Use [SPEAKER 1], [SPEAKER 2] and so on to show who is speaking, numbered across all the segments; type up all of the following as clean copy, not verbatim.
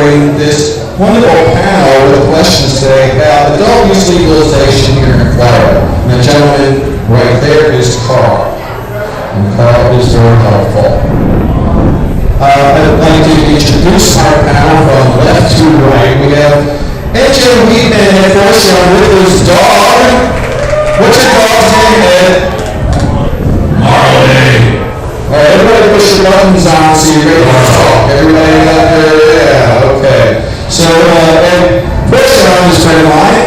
[SPEAKER 1] moderating this wonderful panel with questions today about adult use legalization here in Florida. And the gentleman right there is Carl. And Carl is very helpful. I'd like to introduce our panel from left to right. We have AJ Wheatman, first with his dog. What's your dog's name, Ed? Marley. All right, everybody push your buttons on so you're ready to talk. Everybody out there? Yeah, okay. So, Ed, first round is a friend of mine.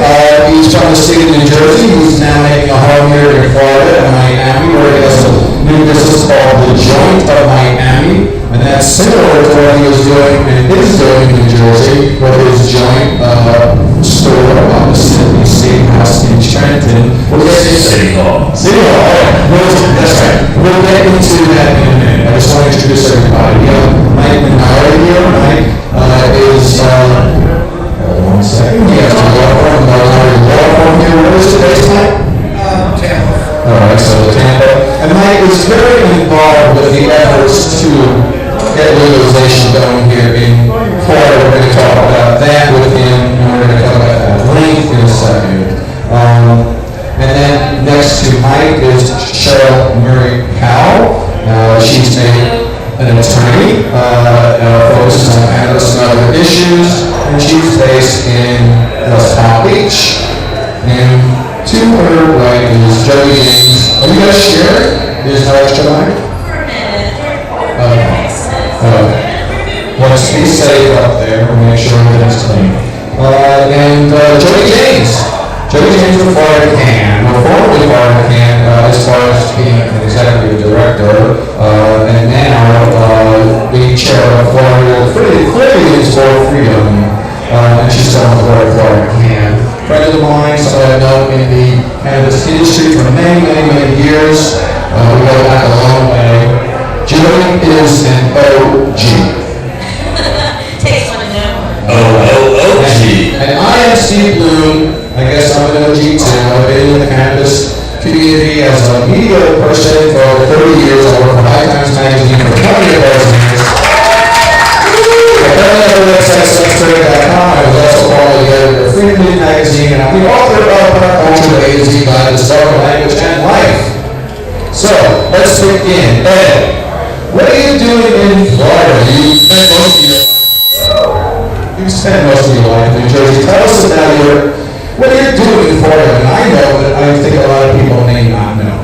[SPEAKER 1] He's from the state of New Jersey. He's now making a home here in Florida and Miami, where he has a new business called The Joint of Miami. And that's similar to what he was doing and is doing in New Jersey with his joint store on the City State House in Trenton. We'll get into City Hall. City Hall. That's right. We'll get into that in a minute. I just want to introduce everybody. We have Mike Menard here. Mike is, hold on a second. He has a law firm here. What is it based on? Tampa. All right, so Tampa. And Mike is very involved with the efforts to get legalization going here in Florida. We're going to talk about that with him, and we're going to talk about that length in a second. And then next to Mike is Cheryl Murray Powell. She's an attorney, focuses on cannabis and other issues, and she's based in West Palm Beach. And to her right is Joey James. Are you guys sharing? Is no extra mic? For a minute. Well, be safe up there. We'll make sure everything's clean. And Joey James. Joey James from Florida Can. Well, formerly Florida Can, as far as being an executive director, and now being chair of Florida Freedom's for Freedom. And she's still on the board of Florida Can. Friend of mine, somebody I've known in the cannabis industry for many, many, many years. We go back a long way. Joey is an OG.
[SPEAKER 2] Takes one to know.
[SPEAKER 1] OG. And I am Steve Bloom. I guess I'm an OG too. I've been in the cannabis community as a media person for over 30 years. I worked for High Times Magazine for 20 of those years. I currently have a website, substrate.com. I was also part of the editor of Freedom News Magazine, and I'm the author of Pop Culture A to Z Guide to Spoken Language and Life. So, let's begin. Ed, what are you doing in Florida? You spent most of your life in New Jersey. Tell us about what are you doing in Florida? And I know, but I think a lot of people may not know.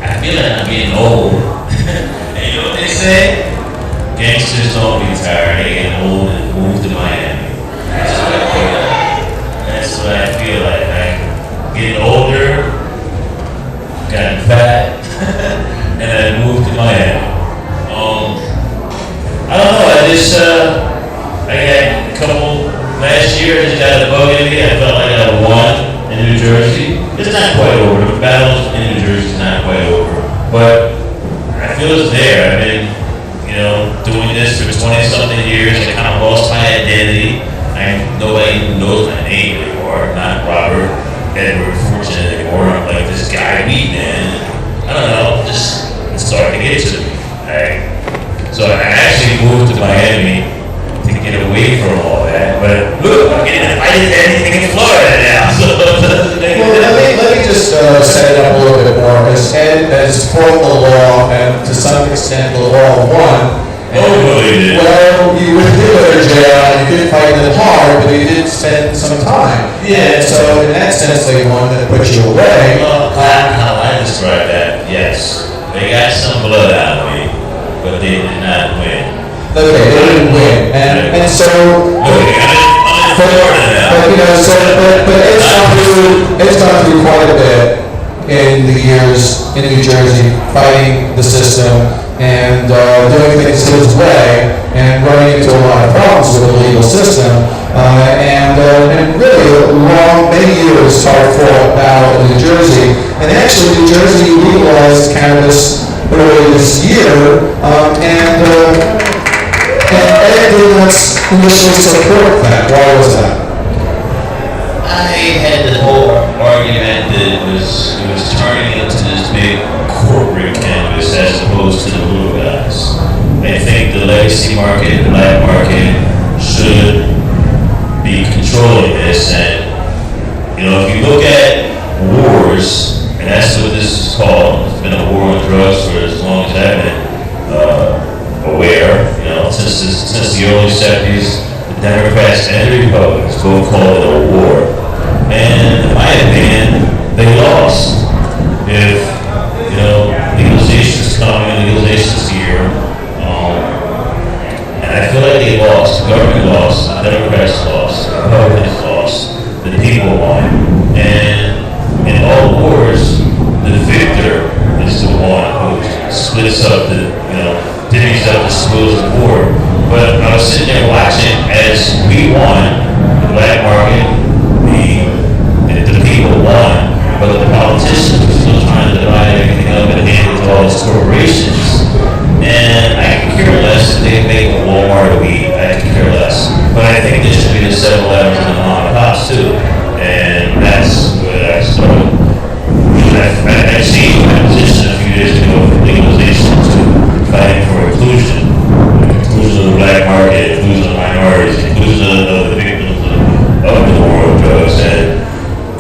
[SPEAKER 3] I feel like I'm getting old. And you know what they say? Gangsters don't retire, they get old and move to Miami. That's what I feel like. That's what I feel like. I'm getting older, gotten fat, and I moved to Miami. I don't know, I got a couple, last year I just got a bug in me. I felt like I won in New Jersey. It's not quite over, the battles in New Jersey is not quite over. But I feel it's there. I've been, doing this for 20-something years. I kind of lost my identity. Nobody even knows my name anymore. I'm not Robert Edward Fortune anymore. I'm like this guy Wheatman. I don't know, just it's starting to get to me. So I actually moved to Miami to get away from all that. But look, I'm getting invited to anything in Florida now. So
[SPEAKER 1] let me just set it up a little bit more, because Ed has fought the law, and to some extent the law won.
[SPEAKER 3] Well, he did.
[SPEAKER 1] Well, you did go to jail, and you did fight it hard, but you did spend some time.
[SPEAKER 3] Yeah.
[SPEAKER 1] And so in that sense, they wanted to put you away.
[SPEAKER 3] Well, how I describe that, yes. They got some blood out of me, but they did not win.
[SPEAKER 1] Okay, they didn't win. And so...
[SPEAKER 3] Okay, I'm in Florida now.
[SPEAKER 1] But it's gone through quite a bit in the years in New Jersey, fighting the system and doing things his way and running into a lot of problems with the legal system. And really, many years hard fought battle in New Jersey. And actually, New Jersey legalized cannabis earlier this year, and Ed did not initially support that. Why was that?
[SPEAKER 3] I had the whole argument that it was turning into this big corporate cannabis as opposed to the little guy. legacy market, the black market, should be controlling this. And, if you look at wars, and that's what this is called, it's been a war on drugs for as long as I've been aware, since the early 70s, the Democrats and the Republicans both called it a war. And in my opinion, they lost. If, legalization's coming, legalization's here, and I feel like they lost. The government lost, the Democrats lost, the Republicans lost, the people won. And in all wars, the victor is the one who splits up divvies up the spoils of war. But I was sitting there watching as we won, the black market, the people won, but the politicians were still trying to divide everything up and hand it to all these corporations. And I could care less if they make a Walmart a week. I could care less. But I think there should be the 7-Elevens and the mom and pops too. And that's where I started. I changed my position a few years ago from legalization to fighting for inclusion. Inclusion of the black market, inclusion of minorities, inclusion of the victims of the war on drugs. And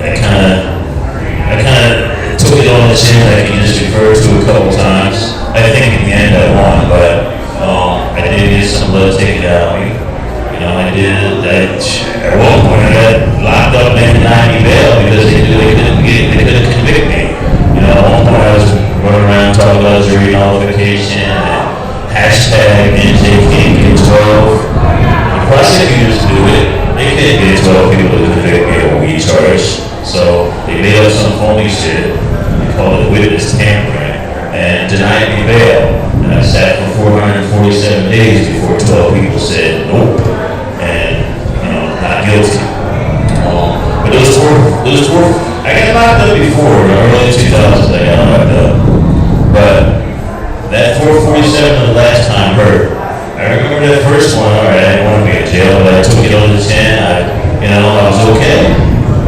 [SPEAKER 3] I kind of took it on the chin, like you just referred to a couple times. I think in the end I won, but I did get some blood taken out of me. At one point I got locked up and denied me bail because they couldn't convict me. At one point I was running around talking about jury nullification and hashtag NJK12. The prosecutors do it. They can't get 12 people to convict me of a weed charge. So they made up some phony shit. They called it witness tampering and denied me bail. And I sat for 447 days before 12 people said nope and not guilty. But those four, I got locked up before, in the early 2000s I got locked up. But that 447 the last time hurt. I remember that first one, alright, I didn't want to be in jail, but I took it on the chin, I was okay.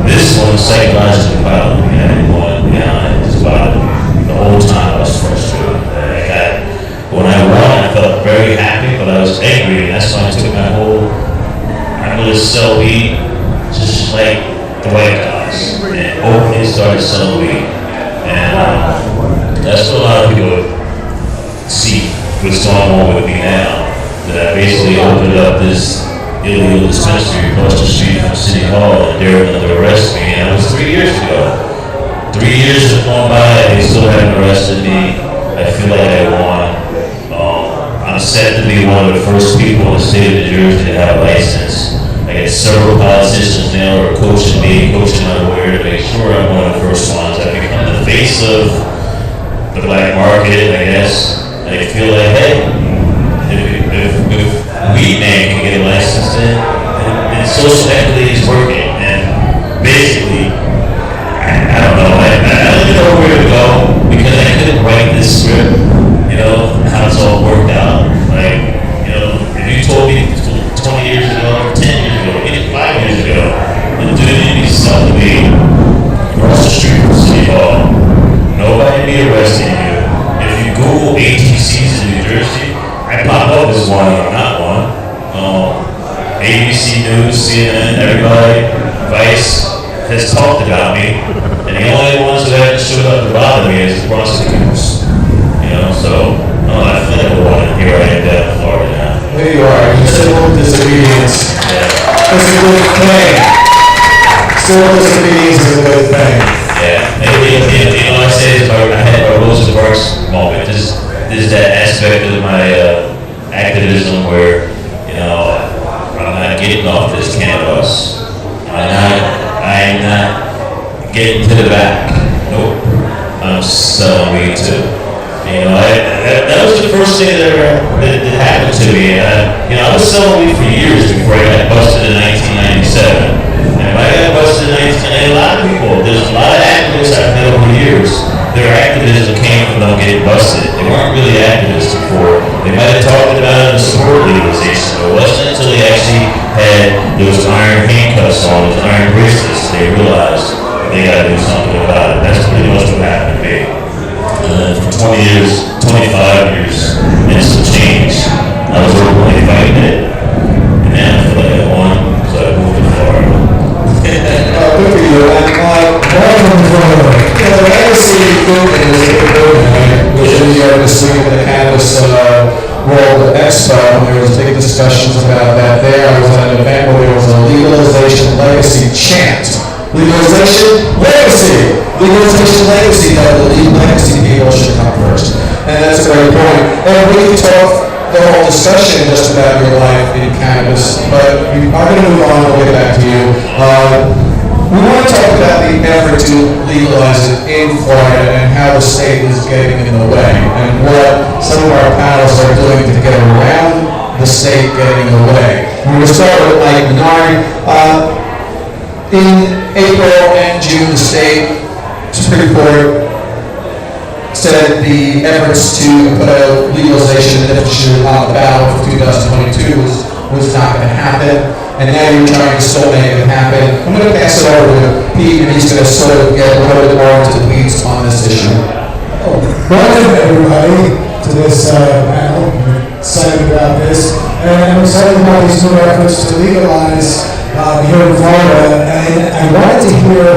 [SPEAKER 3] This one psychologically bothered me. I didn't want it, it just bothered me. The whole time I was frustrated. When I won, I felt very happy, but I was angry, and that's why I took my whole, I'm going to sell weed, just like the white guys, and openly started selling weed. And that's what a lot of people see what's going on with me now, that I basically opened up this illegal dispensary across the street from City Hall, and they were going to arrest me, and that was 3 years ago. 3 years have gone by, they still haven't arrested me. I feel like I won. I'm set to be one of the first people in the state of New Jersey to have a license. I get several politicians now who are coaching me, coaching my lawyer to make sure I'm one of the first ones. I've become the face of the black market, I guess. And I feel like, hey, if weed man can get a license, then social equity is working. And basically, I don't know, I don't even know where to go because I couldn't write this script, how it's all worked out. If you told me 20 years ago, or 10 years ago, even 5 years ago, the dude be selling weed across the street from City Hall, nobody be arresting you. If you Google ATCs in New Jersey, I pop up as one, I'm not one. ABC News, CNN, everybody, Vice has talked about me, and the only ones who haven't showed up to bother me is the prosecutors. I feel like a woman. Here I am down in Florida now.
[SPEAKER 1] There you are. Civil disobedience.
[SPEAKER 3] Yeah.
[SPEAKER 1] That's a good thing. Civil disobedience is a good thing.
[SPEAKER 3] Yeah. I say this, I had my Rosa Parks moment. There's that aspect of my activism where, I'm not getting off this canvas. I'm not getting to the back. Nope. I'm selling weed too. That was the first thing that happened to me. I was selling weed for years before I got busted in 1997. And when I got busted in 1997, a lot of people, there's a lot of activists I've met over the years, their activism came from them getting busted. They weren't really activists before. They might have talked about it in support legalization, but it wasn't until they actually had those iron handcuffs on, those iron bracelets, they realized they got to do something about it. That's pretty much what happened to me. For 20 years, 25 years, and some change, I was
[SPEAKER 1] week at the Cannabis World Expo, and there was big discussions about that there. I was at an event where there was a legalization legacy chant. Legalization legacy! Legalization legacy, that the legacy people should come first. And that's a great point. And we could talk the whole discussion just about your life in cannabis, but I'm going to move on, we'll get back to you. We want to talk about the effort to legalize it in Florida and how the state is getting in the way and what some of our panelists are doing to get around the state getting in the way. We're going to start with Mike Menard. In April and June, the state Supreme Court said the efforts to put a legalization initiative on the ballot for 2022 was not going to happen. And now you're trying to still make it happen. I'm going to pass it over to Pete, and he's going to sort of get a little bit more into the weeds on this issue.
[SPEAKER 2] Welcome, everybody, to this panel. I'm excited about this. And I'm excited about these new efforts to legalize here in Florida. And I wanted to hear,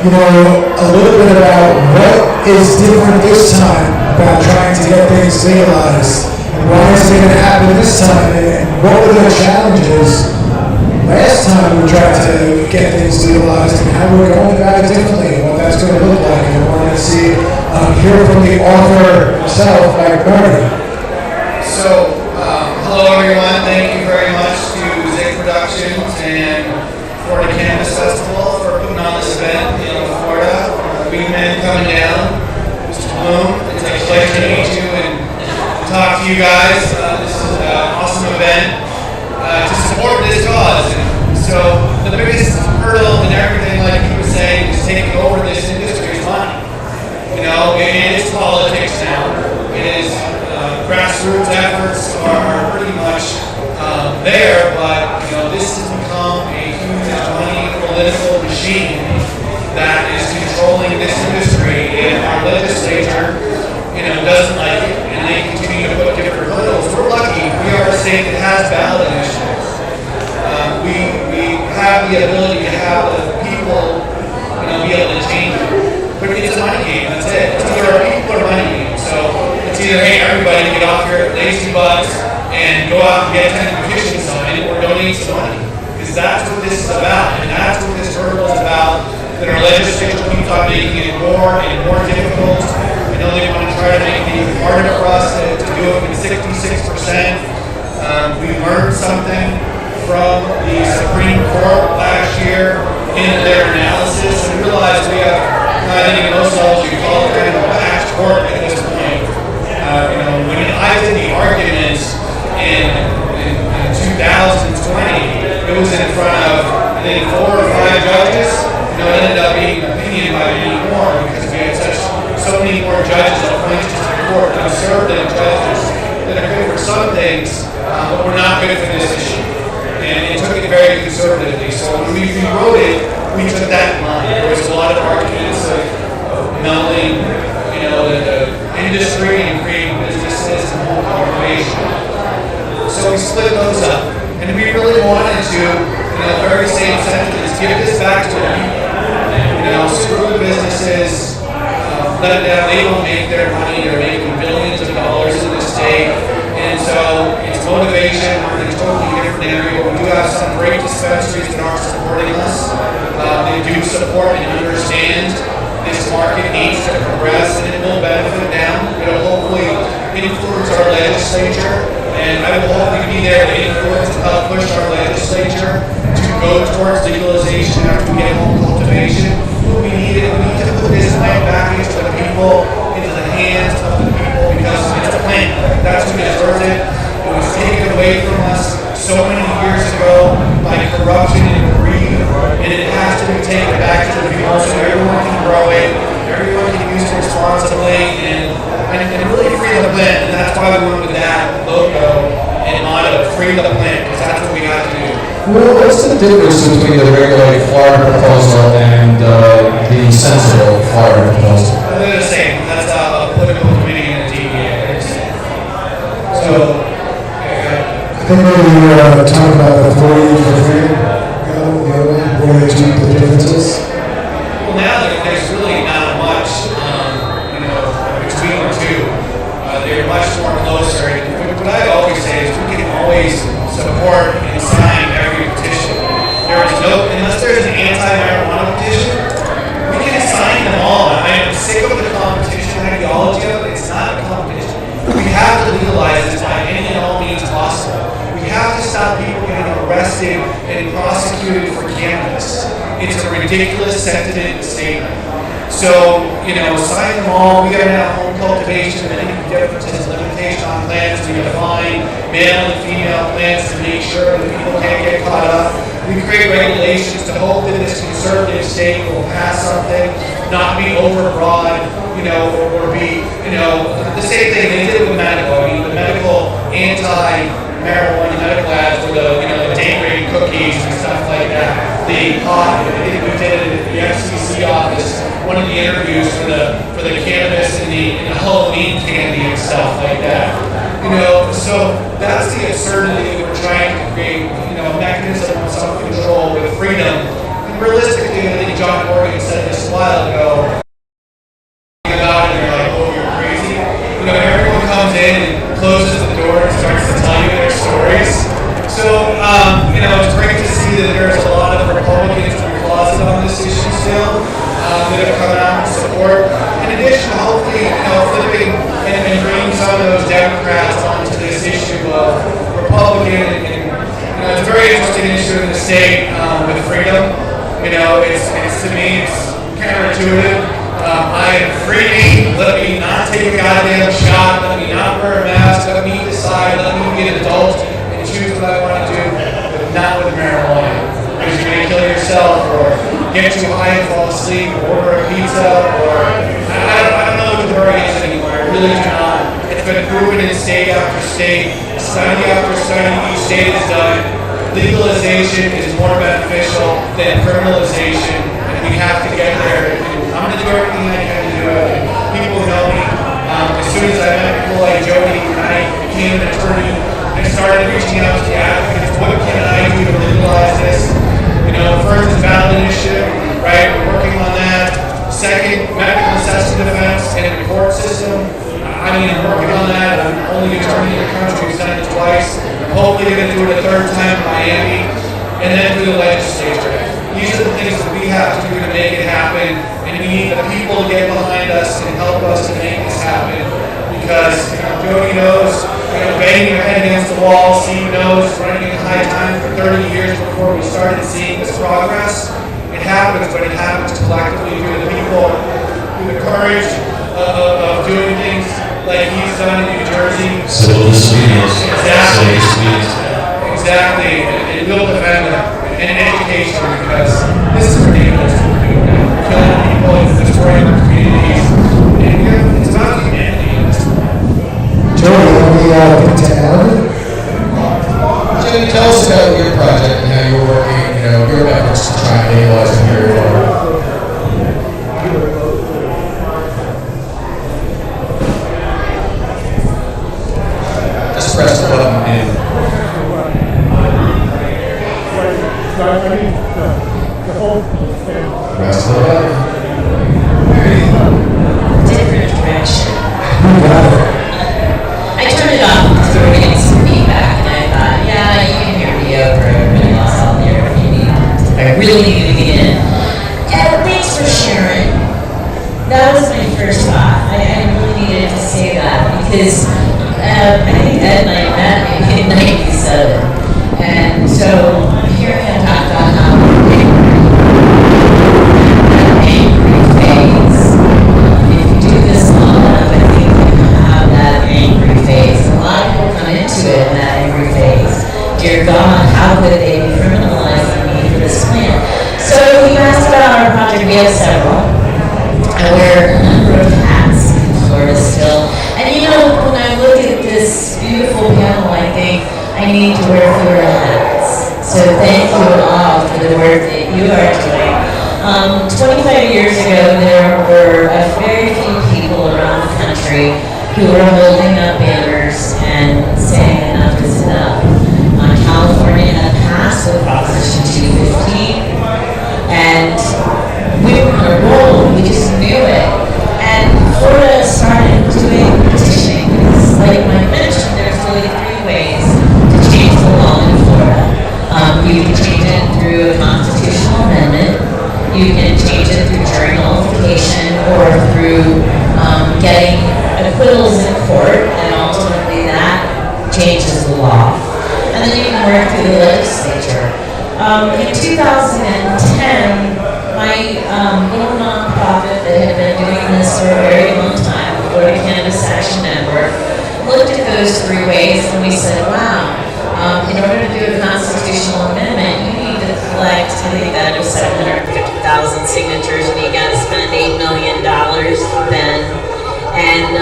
[SPEAKER 2] a little bit about what is different this time about trying to get things legalized. And why is it going to happen this time? And what were the challenges last time we tried to get things legalized, and how we're going about it differently, and what that's going to look like. And I wanted to hear from the author himself, Mike Menard.
[SPEAKER 4] So, hello everyone. Thank you very much to Zig Productions and Florida Cannabis Festival for putting on this event in Florida. We've been coming down. Mr. Bloom, it's a pleasure to meet you and talk to you guys. This is an awesome event to support this cause. And so the biggest hurdle and everything, like he was saying, is taking over this industry is money. It is politics now. It is grassroots efforts are pretty much there, but this has become a huge money political machine that is controlling this industry, and our legislature, doesn't like it, and they continue to put different hurdles. We're lucky. We are a state that has ballot initiatives. We have the ability to have the people, be able to change it. But it's a money game, that's it. It's either people or money game. So it's either, hey, everybody get off your lazy butts and go out and get 10 petitions signed or donate some money. Because that's what this is about, and that's what this hurdle is about, that our legislature keeps on making it more and more difficult. I know they want to try to make it even harder for us to do it with 66%. We learned something from the Supreme Court last year in their analysis and realized we have, I think in most levels you call it kind of a patch court at this point. When I did the arguments in 2020, it was in front of, I think, 4 or 5 judges. It ended up being an opinion by many more because we had so many more judges appointed to the court, conservative judges that are good for some things, but were not good for this issue. And it took it very conservatively. So when we rewrote it, we took that in mind. There was a lot of arguments of melding, the industry and creating businesses and home cultivation. So we split those up. And we really wanted to, very same sentence, give this back to the people. Screw the businesses, let them, they don't make their money, they're making billions of dollars in this state. And so it's motivation, we're in a totally different area. We do have some great dispensaries that are supporting us. They do support and understand this market needs to progress and it will benefit them. It'll hopefully influence our legislature, and I will hopefully be there to influence and help push our legislature to go towards legalization after we get home cultivation. We need to put this plant back into the people, into the hands of the people, because it's a plant. That's who deserves it. It was taken away from us so many years ago by corruption and greed, and it has to be taken back to the people so everyone can grow it, everyone can use it responsibly, and really free the plant. And that's why we went with that logo and motto, free the plant, because that's what we have to do.
[SPEAKER 1] Well, what's the difference between the regulated Florida proposal and the sensible Florida proposal?
[SPEAKER 4] They're the same. That's a political committee and a DBA. So,
[SPEAKER 2] I think maybe you were talking about the 40 for freedom. What are the differences?
[SPEAKER 4] Well, now there's really not much, between the two. They're much and prosecuted for cannabis. It's a ridiculous sentiment statement. So, sign them all. We gotta have home cultivation and any differences, limitation on plants. We define male and female plants to make sure that people can't get caught up. We create regulations to hope that this conservative state will pass something, not be overbroad, or be, the same thing they did with medical. I mean, the medical anti-marijuana medical ads were the date-rated cookies and stuff like that. The pot, I think we did it at the FCC office, one of the interviews for the cannabis and the Halloween candy and stuff like that. So that's the absurdity that we're trying to create, a mechanism of self-control with freedom. And realistically, I think John Morgan said this a while ago, about it, and they're like, oh, you're crazy. Everyone comes in and closes the door and starts to tell you their stories. So, it's great to see that there's a lot of Republicans in the closet on this issue still, that have come out and support. In addition, hopefully, flipping and bringing some of those Democrats onto this issue of Republican and it's a very interesting issue in the state with freedom. It's to me, it's counterintuitive. I am free. Let me not take a goddamn shot. Let me not wear a mask. Let me decide. Let me be an adult and choose what I want to do, but not with marijuana. Because you're going to kill yourself or get too high and fall asleep or order a pizza or I don't know what the word is anymore. I really do not. It's been proven in state after state, study after study, each state has done. Legalization is more beneficial than criminalization, and we have to get there. And I'm going to do everything I can to do it. And people know me. As soon as I met people like Jody and I became an attorney, I started reaching out to the advocates. What can I do to legalize this? First is ballot initiative, right? We're working on that. Second, medical necessity defense and the court system. I'm working on that. I'm the only attorney in the country who's done it twice. I'm hopefully going to do it a third time in Miami. And then do the legislature. These are the things that we have to do to make it happen. And we need the people to get behind us and help us to make this happen. Because Jody knows, banging your head against the wall, Steve knows, running in high time for 30 years before we started seeing this progress. It happens, but it happens collectively through the people, through the courage of doing things like he's done in New Jersey.
[SPEAKER 3] Civil disobedience.
[SPEAKER 4] Exactly. Exactly. And we'll defend them. And education, because this is ridiculous what we're doing now. We're killing people, it's destroying our communities. And it's about humanity.
[SPEAKER 2] Jody, anything to add?
[SPEAKER 1] Jimmy, tell us about your project and how you're working, your efforts to try and legalize marijuana. Just press the button and press the button.
[SPEAKER 5] Different direction. I turned it off because we were getting some feedback, and I thought, yeah, you can hear me over. I really lost all the air if I really need to get in. Thanks for sharing. That was my first thought. I really needed to say that because I think Ed and I met in 97. And so here I talk about how that angry phase. If you do this long enough, I think you have that angry phase. A lot of people come into it in that angry phase. Dear God, how could they be criminalizing me for this plan? So you asked about our project. We have several. I wear a number of hats in Florida still. And when I look at this beautiful panel, I think I need to wear fewer hats. So thank you all for the work that you are doing. 25 years ago, there were very few people around the country who were holding up banners and saying enough is enough. California had passed with Proposition 215, and we were on a roll. We just knew it. And Florida started doing petitioning. Because, like Mike mentioned, there's really three ways to change the law in Florida. You can change it through a constitutional amendment. You can change it through jury nullification or through getting acquittals in court and ultimately In 2010, my little nonprofit that had been doing this for a very long time, the Florida Cannabis Action Network, looked at those 3 ways and we said, wow, in order to do a constitutional amendment, you need to collect, I think that was 750,000 signatures, and you got to spend $8 million then. And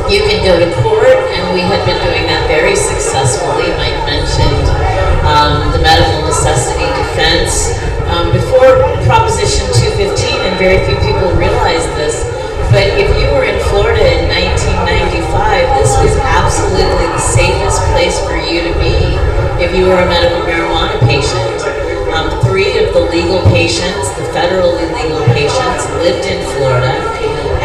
[SPEAKER 5] you can go to court, and we had been doing that very successfully. Mike mentioned the medical necessity defense. Before Proposition 215, and very few people realize this, but if you were in Florida in 1995, this was absolutely the safest place for you to be if you were a medical marijuana patient. 3 of the legal patients, the federally legal patients, lived in Florida,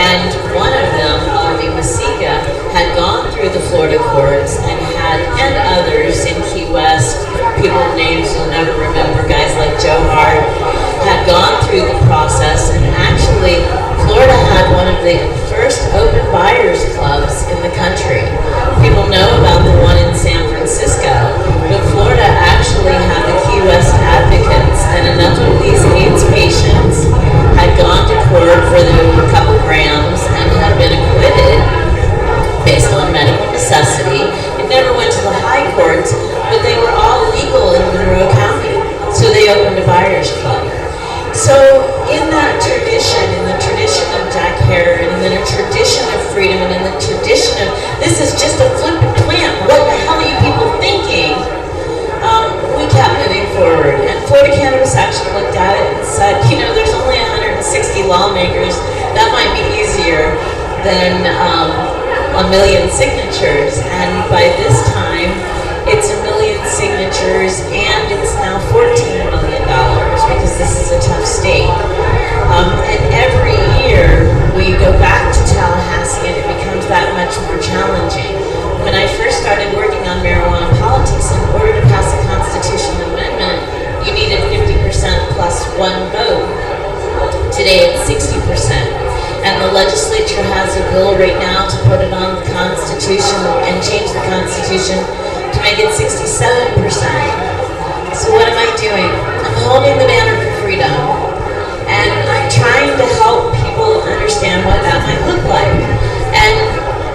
[SPEAKER 5] and one of them, Avi Masiga, had gone through the Florida courts and others in Key West, people names you'll never remember, guys like Joe Hart, had gone through the process, and actually Florida had one of the first open buyers clubs in the country. People know about the one in San Francisco, but Florida actually had the Key West advocates, and enough of these AIDS patients had gone to court for a couple grams and had been acquitted based on medical necessity. It never went to the high courts, but they were all legal in Monroe County, so they opened a buyers club. So in that tradition, in the tradition of Jack Herer, and in the tradition of freedom, and in the tradition of this is just a flippant plant, what the hell are you people thinking? We kept moving forward, and Florida Cannabis actually looked at it and said, you know, there's only 160 lawmakers. That might be easier than a million signatures, and by this time, it's 1 million signatures, and it's now $14 million because this is a tough state. And every year we go back to Tallahassee, and it becomes that much more challenging. When I first started working on marijuana politics, in order to pass a constitutional amendment, you needed 50% plus 1 vote. Today it's 60%. And the legislature has a bill right now to put it on the Constitution and change the Constitution to make it 67%. So what am I doing? I'm holding the banner for freedom, and I'm trying to help people understand what that might look like. And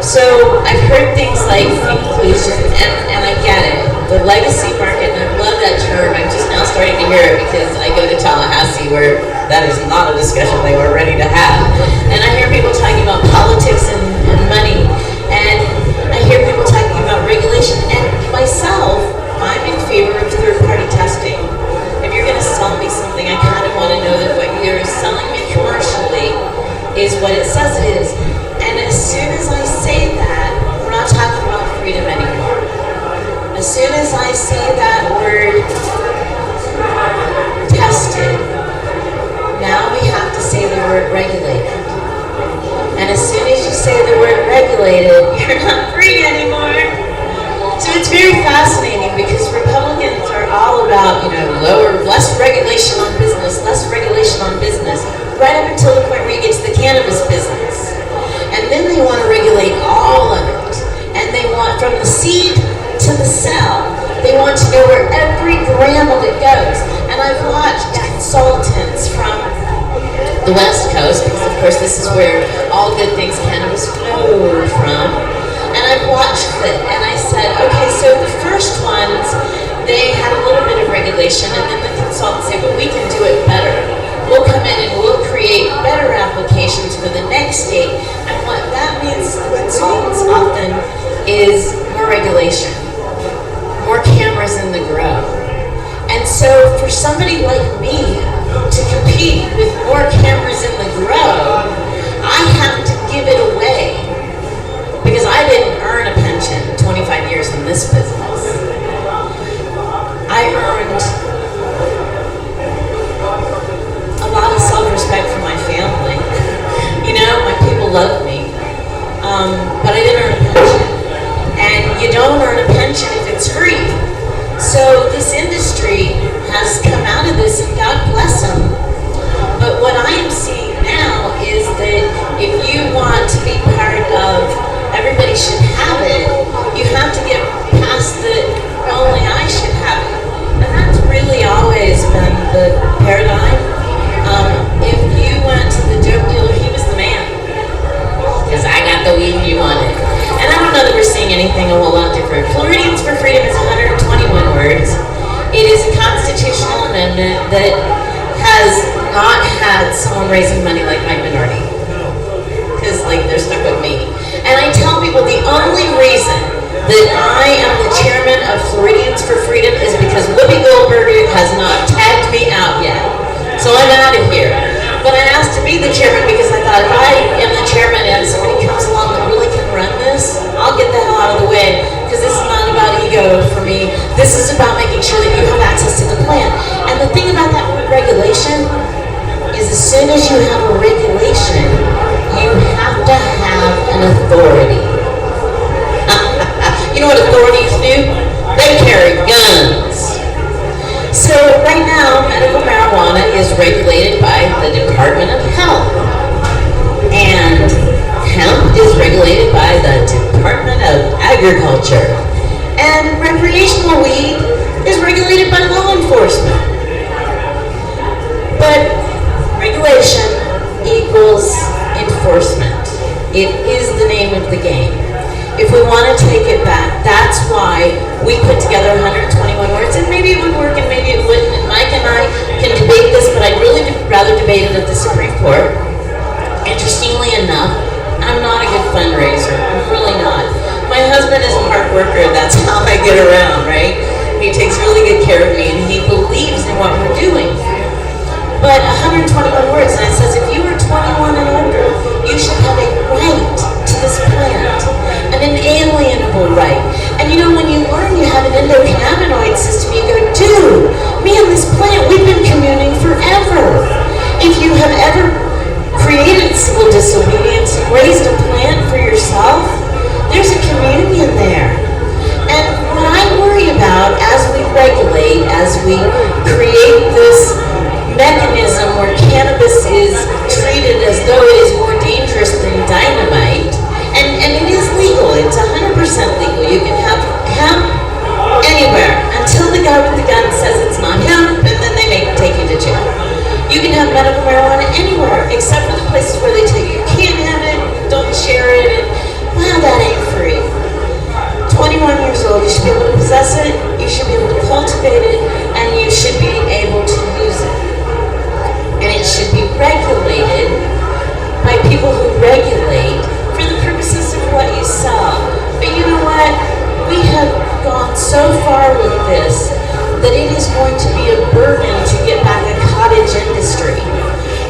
[SPEAKER 5] so I've heard things like inclusion, and I get it. The legacy market, and I love that term. I'm just now starting to hear it because I go to Tallahassee where that is not a discussion they were ready to have. And I hear people talking about politics and money, and I hear people talking about regulation. And myself, I'm in favor of third-party testing. If you're going to sell me something, I kind of want to know that what you're selling me commercially is what it says it is. And as soon as I say that, we're not talking about freedom anymore. As soon as I say that word tested, now we have to say the word regulated. And as soon as you say the word regulated, you're not free anymore. So it's very fascinating because Republicans are all about, less regulation on business, right up until the point where you get to the cannabis business. And then they want to regulate all of it. And they want, from the seed to the cell, they want to know where every gram of it goes. And I've watched consultants from the West Coast, because of course this is where all good things cannabis flow from. And I've watched it, and I said, okay, so the first ones, they had a little bit of regulation, and then the consultants say, but we can do it better. We'll come in and we'll create better applications for the next state. And what that means to the consultants often is more regulation, more cameras in the grow. And so for somebody like me to compete with more cameras in the grow, I have to give it away. Because I didn't earn a pension 25 years in this business. I earned a lot of self-respect for my family. My people loved me. But I didn't earn a pension. And you don't earn a pension if it's free. So this industry has come out of this, and God bless them. But what I am seeing now is that if you want to be part that has not had someone raising money like Mike Minardi. Because, like, they're stuck with me. And I tell people the only reason that I am the chairman of Floridians for Freedom is because Whoopi Goldberg has not tagged me out yet. So I'm out of here. But I asked to be the chairman because I thought if I am the chairman and somebody comes along that really can run this, I'll get the hell out of the way. Because this is not about ego for me. This is about making sure that you have access to the plan. And the thing about that word regulation is as soon as you have a regulation, you have to have an authority. You know what authorities do? They carry guns. So right now, medical marijuana is regulated by the Department of Health. And hemp is regulated by the Department of Agriculture. And recreational weed is regulated by law enforcement. But regulation equals enforcement. It is the name of the game. If we want to take it back, that's why we put together 121 words, and maybe it would work and maybe it wouldn't. And Mike and I can debate this, but I'd really rather debate it at the Supreme Court. Interestingly enough, I'm not a good fundraiser. I'm really not. My husband is a hard worker. That's how I get around, right? He takes really good care of me, and he believes in what we're doing. But 121 words, and it says if you are 21 and older, you should have a right to this plant, an inalienable right. And you know, when you learn you have an endocannabinoid system, you go, dude, me and this plant, we've been communing forever. If you have ever created civil disobedience, raised a plant for yourself, there's a communion there. And what I worry about as we regulate, as we create this mechanism where cannabis is treated as though it is more dangerous than dynamite, and it is legal, it's 100% legal. You can have hemp anywhere until the guy with the gun says it's not hemp, and then they may take you to jail. You can have medical marijuana anywhere except for the places where they tell you you can't have it, don't share it, and wow, that ain't free. 21 years old, you should be able to possess it, you should be able to cultivate it, and you should be able to use it. And it should be regulated by people who regulate for the purposes of what you sell. But you know what? We have gone so far with this that it is going to be a burden to get back a cottage industry.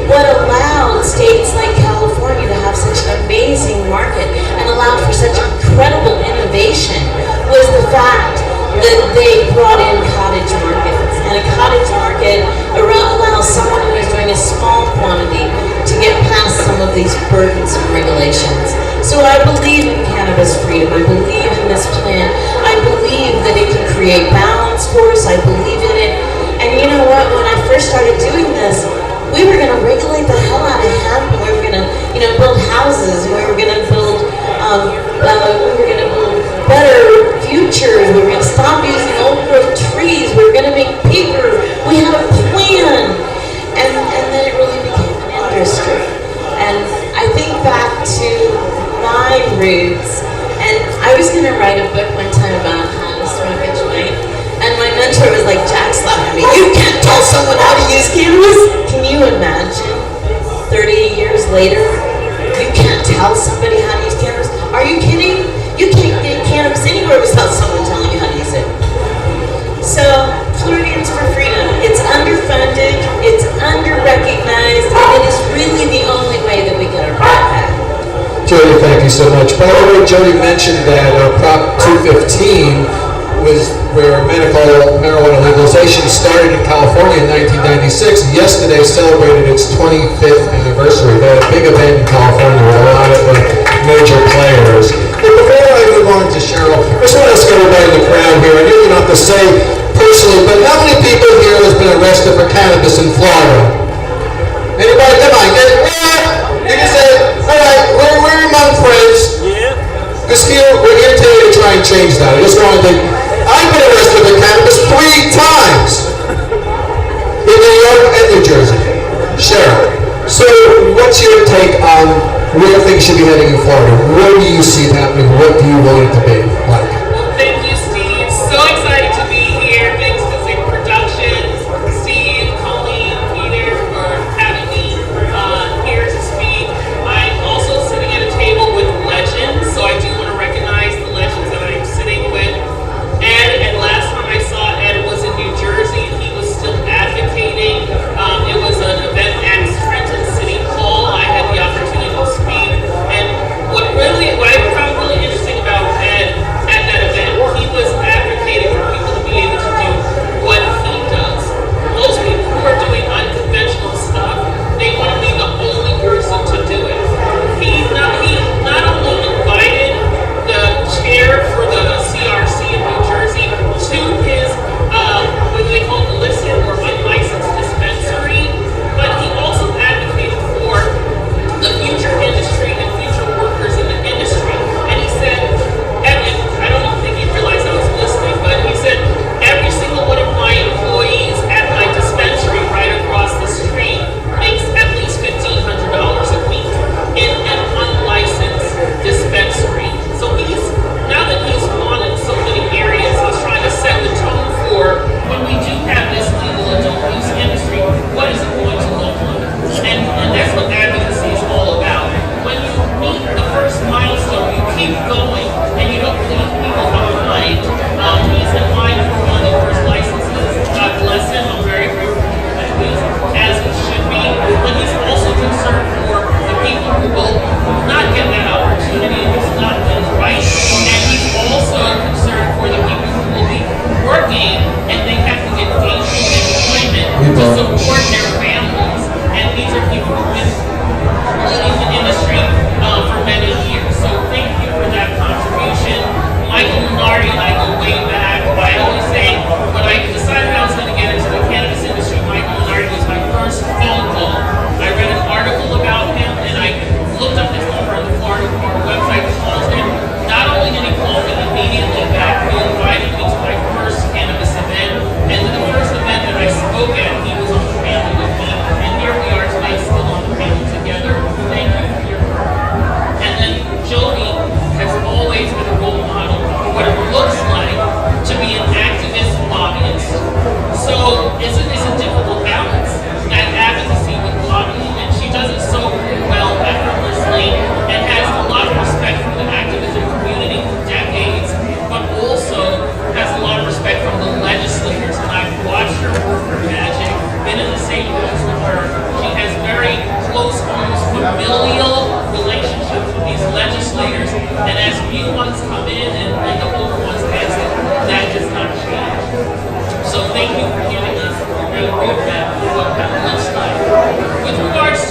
[SPEAKER 5] What allowed states like California to have such an amazing market and allowed for such incredible innovation was the fact that they brought in cottage markets. And a cottage market allows someone who is doing a small quantity to get past some of these burdensome regulations. So I believe in cannabis freedom. I believe in this plan. I believe that it can create balance for us. I believe in it. And you know what? When I first started doing this, we were going to regulate the hell out of hemp, and we were going to, build houses. We were going to build, better futures. We were going to stop using old growth trees. We were going to make paper. We had a plan, and then it really became an industry. And I think back to my roots, and I was going to write a book one time about how to smoke a joint, and my mentor was like, Jack slapping me, you can't tell someone how to use cannabis. Can you imagine 30 years later, you can't tell somebody how to use cannabis? Are you kidding? You can't get cannabis anywhere without someone telling you how to use it. So, Floridians for Freedom, it's underfunded, it's under-recognized, and it is really the only way that we get our right back.
[SPEAKER 1] Jody, thank you so much. By the way, Jody mentioned that Prop 215 was where medical marijuana legalization started in California in 1996. Yesterday celebrated its 25th anniversary. They had a big event in California with a lot of major players. And before I move on to Cheryl, I just want to ask everybody in the crowd here, I know you don't have to say personally, but how many people here has been arrested for cannabis in Florida? Anybody? Come on, get it. You can say it. All right, we're among friends. Yeah. Because we're here today to try and change that. I just wanted to. I've been arrested for cannabis 3 times in New York and New Jersey. Cheryl, so what's your take on where things should be heading in Florida? Where do you see it happening? What do you want it to be like?
[SPEAKER 6] Well, thank you, Steve. So excited to be here. Thanks to Zig Productions, Steve,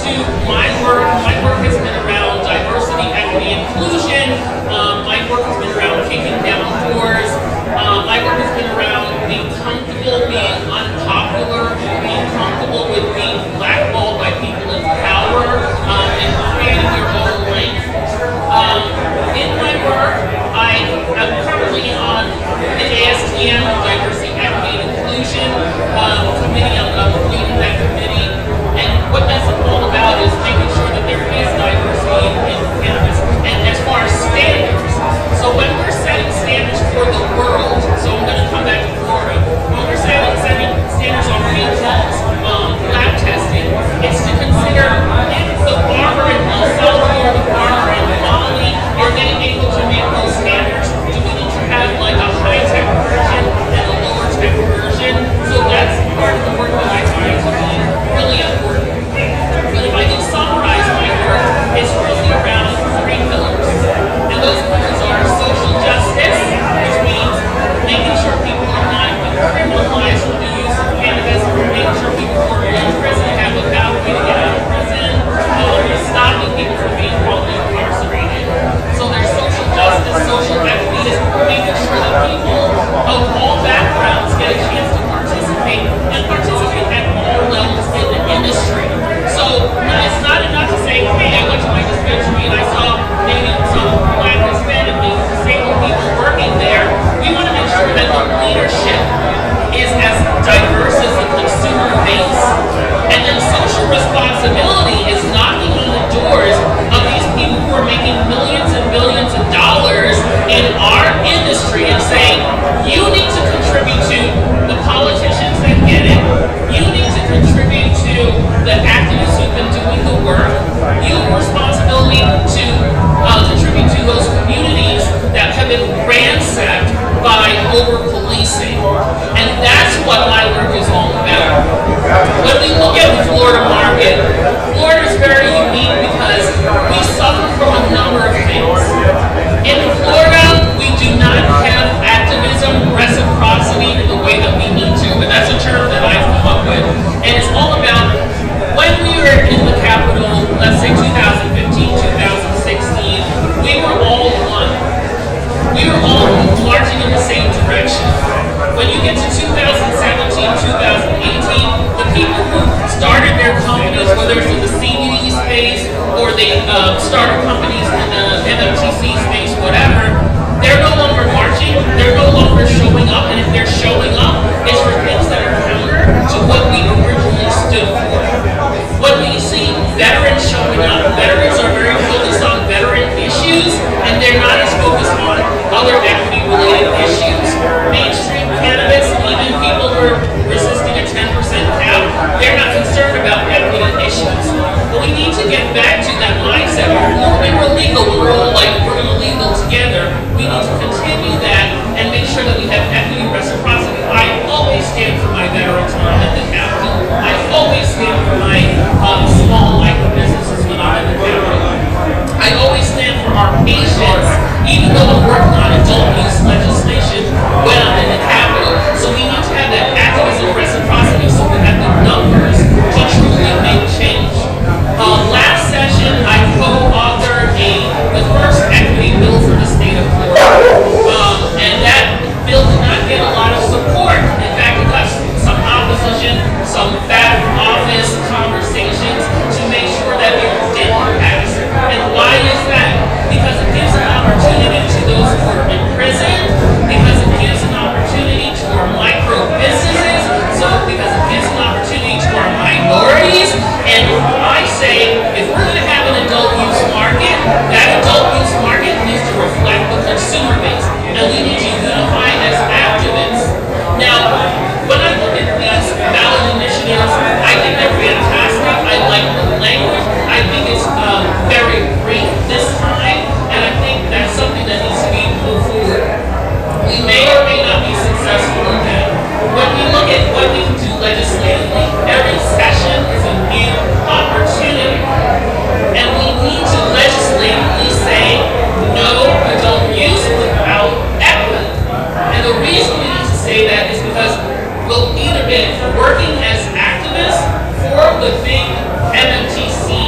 [SPEAKER 6] to my work has been around diversity, equity, inclusion. My work has been around kicking down doors. My work has been around being comfortable, being unpopular, being comfortable with being blackballed by people in power, and creating your own lane. In my work, I am currently on the ASTM, Diversity, Equity, and Inclusion Committee. I'm leading that committee. And what that's all about is making sure that there is diversity in cannabis. And as far as standards, so when we're setting standards for the world, so I'm going to come back to Florida, when we're setting standards on recalls, lab testing, it's to consider if the farmer in El Salvador, the farmer in Mali, are getting able to meet those standards, do we need to have like a high-tech version and a lower-tech version? So that's part of the work that I find to be really important. But if I can summarize my work, it's really around 3 pillars. And those pillars are social justice, which means making sure people are not criminalized for the use of cannabis, making sure people who are in prison have a pathway to get out of prison, stopping people from being wrongly incarcerated. So there's social justice, social equity is making sure that people of all backgrounds get a chance to participate and participate at all levels in the industry. So it's not enough to say, hey, I went to my dispensary and I saw maybe some black, Hispanic, maybe disabled people working there. We want to make sure that the leadership is as diverse as the consumer base. And then social responsibility is knocking on the doors of these people who are making millions and billions of dollars in our industry and saying, you need to contribute to the politicians that get it. You need to contribute to the activists who've been doing the work. You have a responsibility to contribute to those communities that have been ransacked by over-policing. And that's what my work is all about. When we look at the Florida market, Florida is very unique because we suffer from a number of things. In Florida, we do not have activism, reciprocity in the way that we need to. And that's a term that I've come up with. And it's all about when we were in the Capitol, let's say 2015, 2016, we were all one. We were all marching in the same direction. When you get to 2017, 2018, the people who started their companies, whether it's in the CBD space or they started companies in the MMTC space, whatever, they're no longer marching, they're no longer showing up, and if they're showing up, it's for things that are counter to what we originally stood for. When we see veterans showing up, veterans are very focused on veteran issues, and they're not as focused on other equity-related issues. Mainstream cannabis, even people who are resisting a 10% cap, they're not concerned about equity issues. But we need to get back to that mindset. Before we were legal, we were all like, we're going to legal together. We need to continue that and make sure that we have equity reciprocity. I always stand for my veterans when I'm at the Capitol. I always stand for my small micro businesses when I'm at the Capitol. I always stand for our patients, even though I'm working on adult use legislation when I'm in the Capitol. So we need to have that activism reciprocity so we have the numbers to truly make change. Last session, I co-authored the first equity bill for the state of Florida. And that bill did not get a lot of support. In fact, it got some opposition, some back office conversations to make sure that it didn't pass. And why is that? Because it gives an opportunity to those who are in prison, because it gives an opportunity to our micro businesses, because it gives an opportunity to our minorities. And I say, if we're going to have an adult use market, that adult use market needs to reflect the consumer base. And we need to unify as activists. Now, when I look at these ballot initiatives, I think they're fantastic. I like the language. I think it's very brief this time. And I think that's something that needs to be moved forward. We may or may not be successful in that. When we look at what we can do legislatively, every session is a new opportunity. And we need to legislatively say no adult use without equity. And the reason we need to say that is because we'll either be working as activists for the big MMTC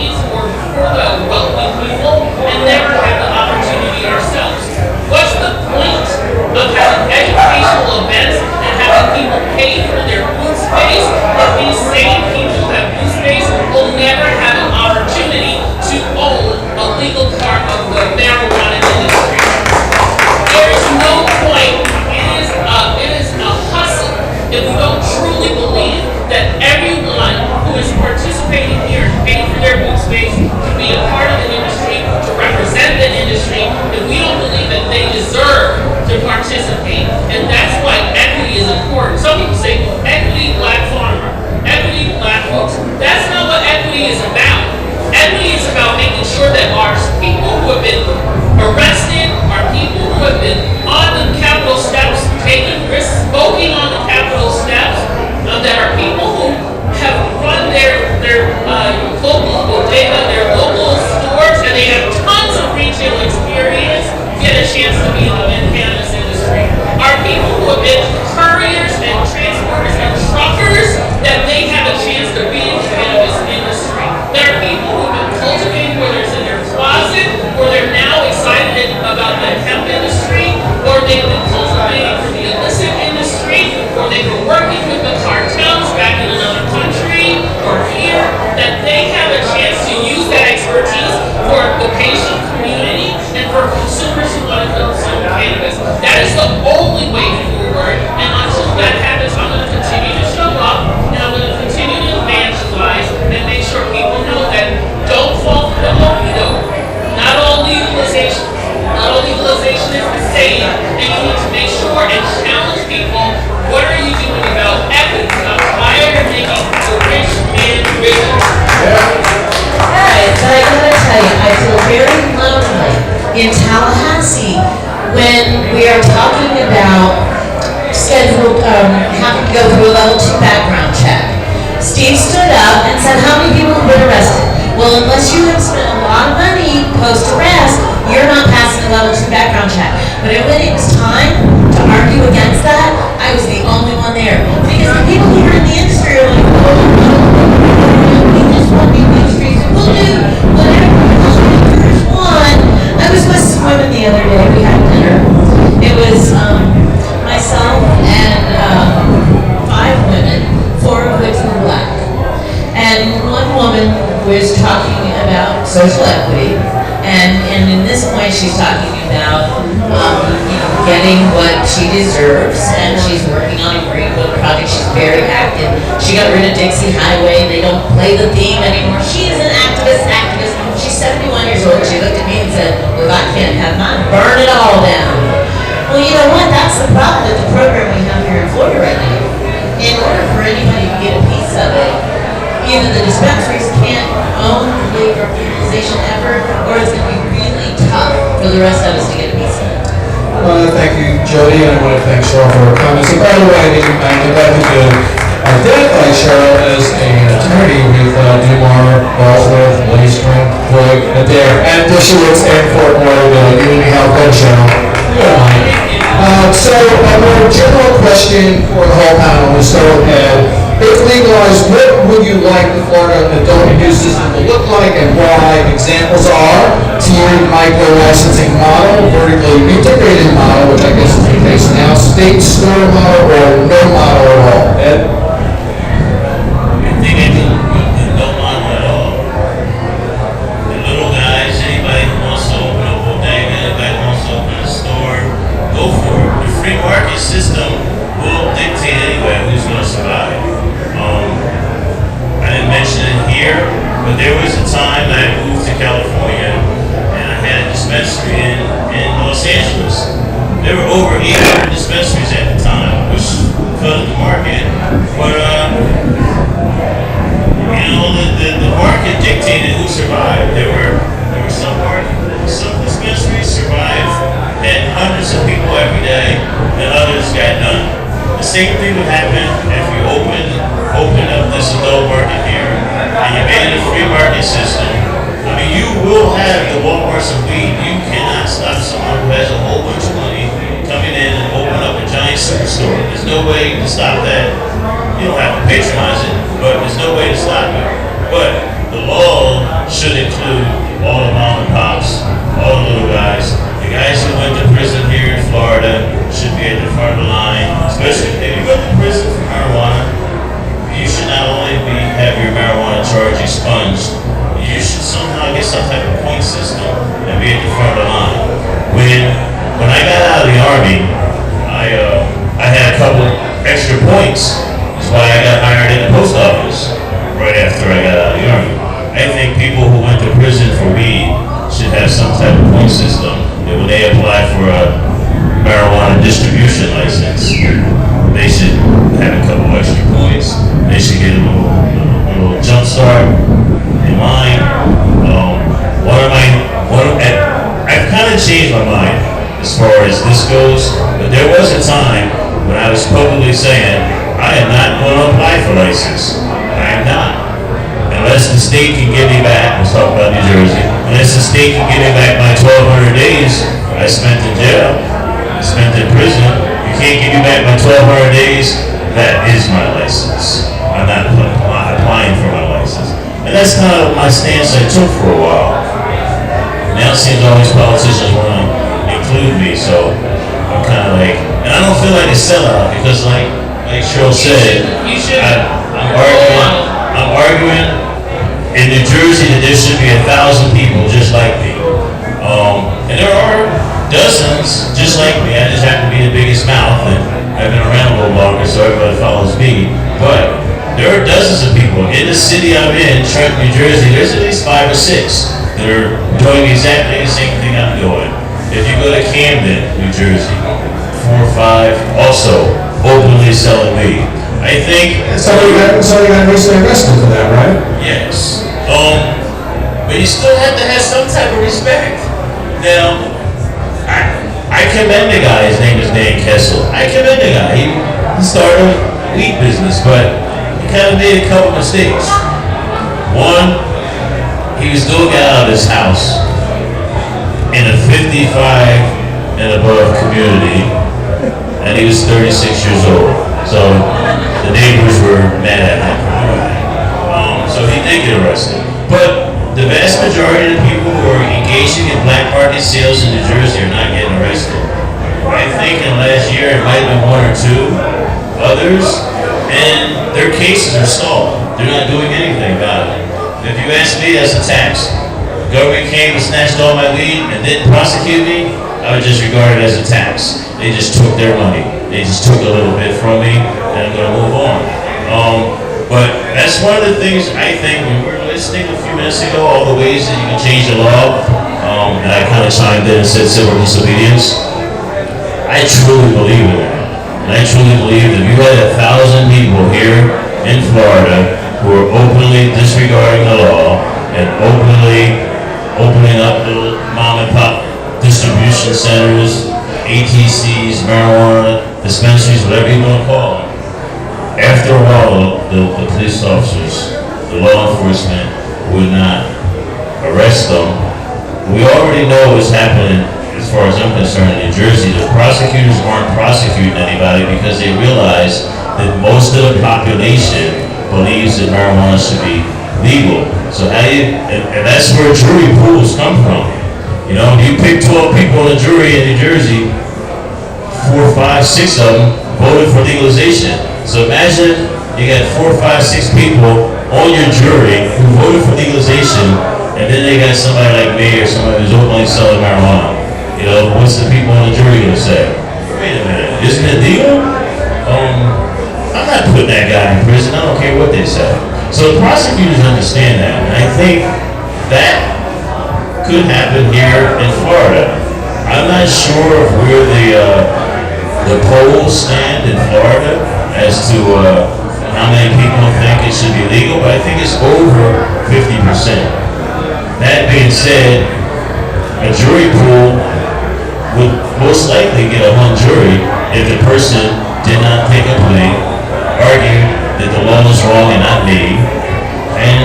[SPEAKER 6] educational events and having people pay for their booth space, if these same people that booth space will never have an opportunity to own a legal part of the marijuana industry. There is no point. It is a hustle if we don't truly believe that everyone who is participating here to pay for their booth space to be a part of the industry, to represent the industry, if we don't believe that they deserve to participate. And that's why equity is important. Some people say equity black farmer, equity black folks. That's not what equity is about. Equity is about making sure that our people who have been arrested, our people who have been on the Capitol steps, taking risks, smoking on the Capitol steps, that are people who have run their local bodega, their local stores, and they have tons of retail experience, get a chance to be in the cannabis industry. Our people who have been couriers and transporters and truckers, that they have a chance to be in the cannabis industry. There are people who have been cultivating, whether it's in their closet, or they're now excited about the hemp industry, or they've been cultivating for the illicit industry, or they've been working with the cartels back in another country or here, that they have a chance to use that expertise for the patient community and for consumers who want to consume cannabis. That is the only way forward, and until that happens, I'm going to continue to show up, and I'm going to continue to evangelize and make sure people know that don't fall for the okey-doke. Not all legalization is the same, and you need to make sure and challenge people. What are you doing about equity? Why are you making the rich man richer?
[SPEAKER 5] Guys, I gotta tell you, I feel very lonely in Tallahassee when we are talking about scheduled, having to go through a level 2 background check. Steve stood up and said, how many people have been arrested? Well, unless you have spent a lot of money post-arrest, you're not passing a level 2 background check. But when it was time to argue against that, I was the only one there. Because the people here in the industry are like, oh, no, we just want the industry, so we'll do whatever there's one. I was with some women the other day, we had dinner. It was myself and 5 women, 4 of which were black. And one woman was talking about social equity, and in this point she's talking about getting what she deserves, and she's working on a Greenwood project. She's very active. She got rid of Dixie Highway. They don't play the theme anymore. She is an activist. She's 71 years old. She looked at me and said, well, if I can't have mine, burn it all down. Well, you know what? That's the problem with the program we have here in Florida right now. In order for anybody to get a piece of it, either the dispensaries can't own the legalization effort, or it's going to be really tough for the rest of us to get a piece of it.
[SPEAKER 1] Thank you, Jody, and I want to thank Cheryl for her comments. And by the way, I neglected to identify Cheryl as an attorney with Dumar, Bosworth, Leastrom, Floyd, Adair, and Dershowitz, and Fort Lauderdale. Give me help, then, Cheryl. So, a more general question for the whole panel. We'll start with Ed. If legalized, what would you like the Florida adult use system to look like and why? Examples are tiered micro-licensing model, vertically integrated model, which I guess is the case now, state store model, or no model at all. Ed?
[SPEAKER 3] I think I do no model at all. The little guys, anybody who wants to open a bodega, anybody who wants to open a store, go for it. The free market system will dictate anyway who's going to survive. I didn't mention it here, but there was a time I moved to California and I had a dispensary in Los Angeles. There were over 800 dispensaries at the time, which flooded the market. But the market dictated who survived. There were some dispensaries survived, had hundreds of people every day, and others got done. The same thing would happen if you open up this adult market here, and you made it a free market system. I mean, you will have the Walmarts of weed. You cannot stop someone who has a whole bunch of money coming in and open up a giant superstore. There's no way to stop that. You don't have to patronize it, but there's no way to stop it. But the law should include all the mom and pops, all the little guys. The guys who went to prison here in Florida should be at the front of charge expunged, you should somehow get some type of point system and be at the front of the line. When I got out of the Army, I had a couple extra points. That's why I got hired in the post office right after I got out of the Army. I think people who went to prison for weed should have some type of point system that when they apply for a marijuana distribution license, they should have a couple extra points. They should get a little jump start in line. I've kind of changed my mind as far as this goes, but there was a time when I was publicly saying, I am not going to apply for license. I am not. Unless the state can give me back, let's talk about New Jersey, unless the state can give me back my 1,200 days I spent in jail, I spent in prison, you can't give me back my 1,200 days, that is my license. I'm not applying for my license. And that's kind of my stance I took for a while. Now it seems all these politicians want to include me, so I'm kind of like, and I don't feel like a sellout because like Cheryl said,
[SPEAKER 6] You should.
[SPEAKER 3] I'm arguing in New Jersey that there should be 1,000 people just like me. And there are dozens just like me. I just happen to be the biggest mouth and I've been around a little longer so everybody follows me. But there are dozens of people. In the city I'm in, Trenton, New Jersey, there's at least 5 or 6 that are doing exactly the same thing I'm doing. If you go to Camden, New Jersey, 4 or 5 also openly selling weed. I think
[SPEAKER 1] Somebody got recently arrested for that, right?
[SPEAKER 3] yes. But you still have to have some type of respect. Now, I commend the guy. His name is Dan Kessel. I commend the guy. He started a weed business, but he kind of made a couple mistakes. One, he was doing it out of his house in a 55 and above community, and he was 36 years old. So the neighbors were mad at him. So he did get arrested. But the vast majority of the people who are engaging in black market sales in New Jersey are not getting arrested. I think in the last year it might have been 1 or 2 others, and their cases are stalled. They're not doing anything about it. If you ask me, that's a tax. The government came and snatched all my weed and didn't prosecute me, I would just regard it as a tax. They just took their money. They just took a little bit from me, and I'm going to move on. But that's one of the things I think when we were listening a few minutes ago, all the ways that you can change the law, and I kind of chimed in and said civil disobedience. I truly believe in that. And I truly believe that if you had 1,000 people here in Florida who are openly disregarding the law and openly opening up little mom and pop distribution centers, ATCs, marijuana dispensaries, whatever you want to call them, after a while, the police officers, the law enforcement would not arrest them. We already know what's happening as far as I'm concerned in New Jersey. The prosecutors aren't prosecuting anybody because they realize that most of the population believes that marijuana should be legal. So and that's where jury pools come from. You know, you pick 12 people in a jury in New Jersey, 4, 5, 6 of them voted for legalization. So imagine you got 4, 5, 6 people on your jury who voted for legalization, and then they got somebody like me or somebody who's openly selling marijuana. You know, what's the people on the jury gonna say? Wait a minute, isn't it legal? I'm not putting that guy in prison. I don't care what they say. So the prosecutors understand that, and I think that could happen here in Florida. I'm not sure of where the polls stand in Florida as to how many people think it should be legal, but I think it's over 50%. That being said, a jury pool would most likely get a hung jury if the person did not take a plea, argue that the law was wrong and not me, and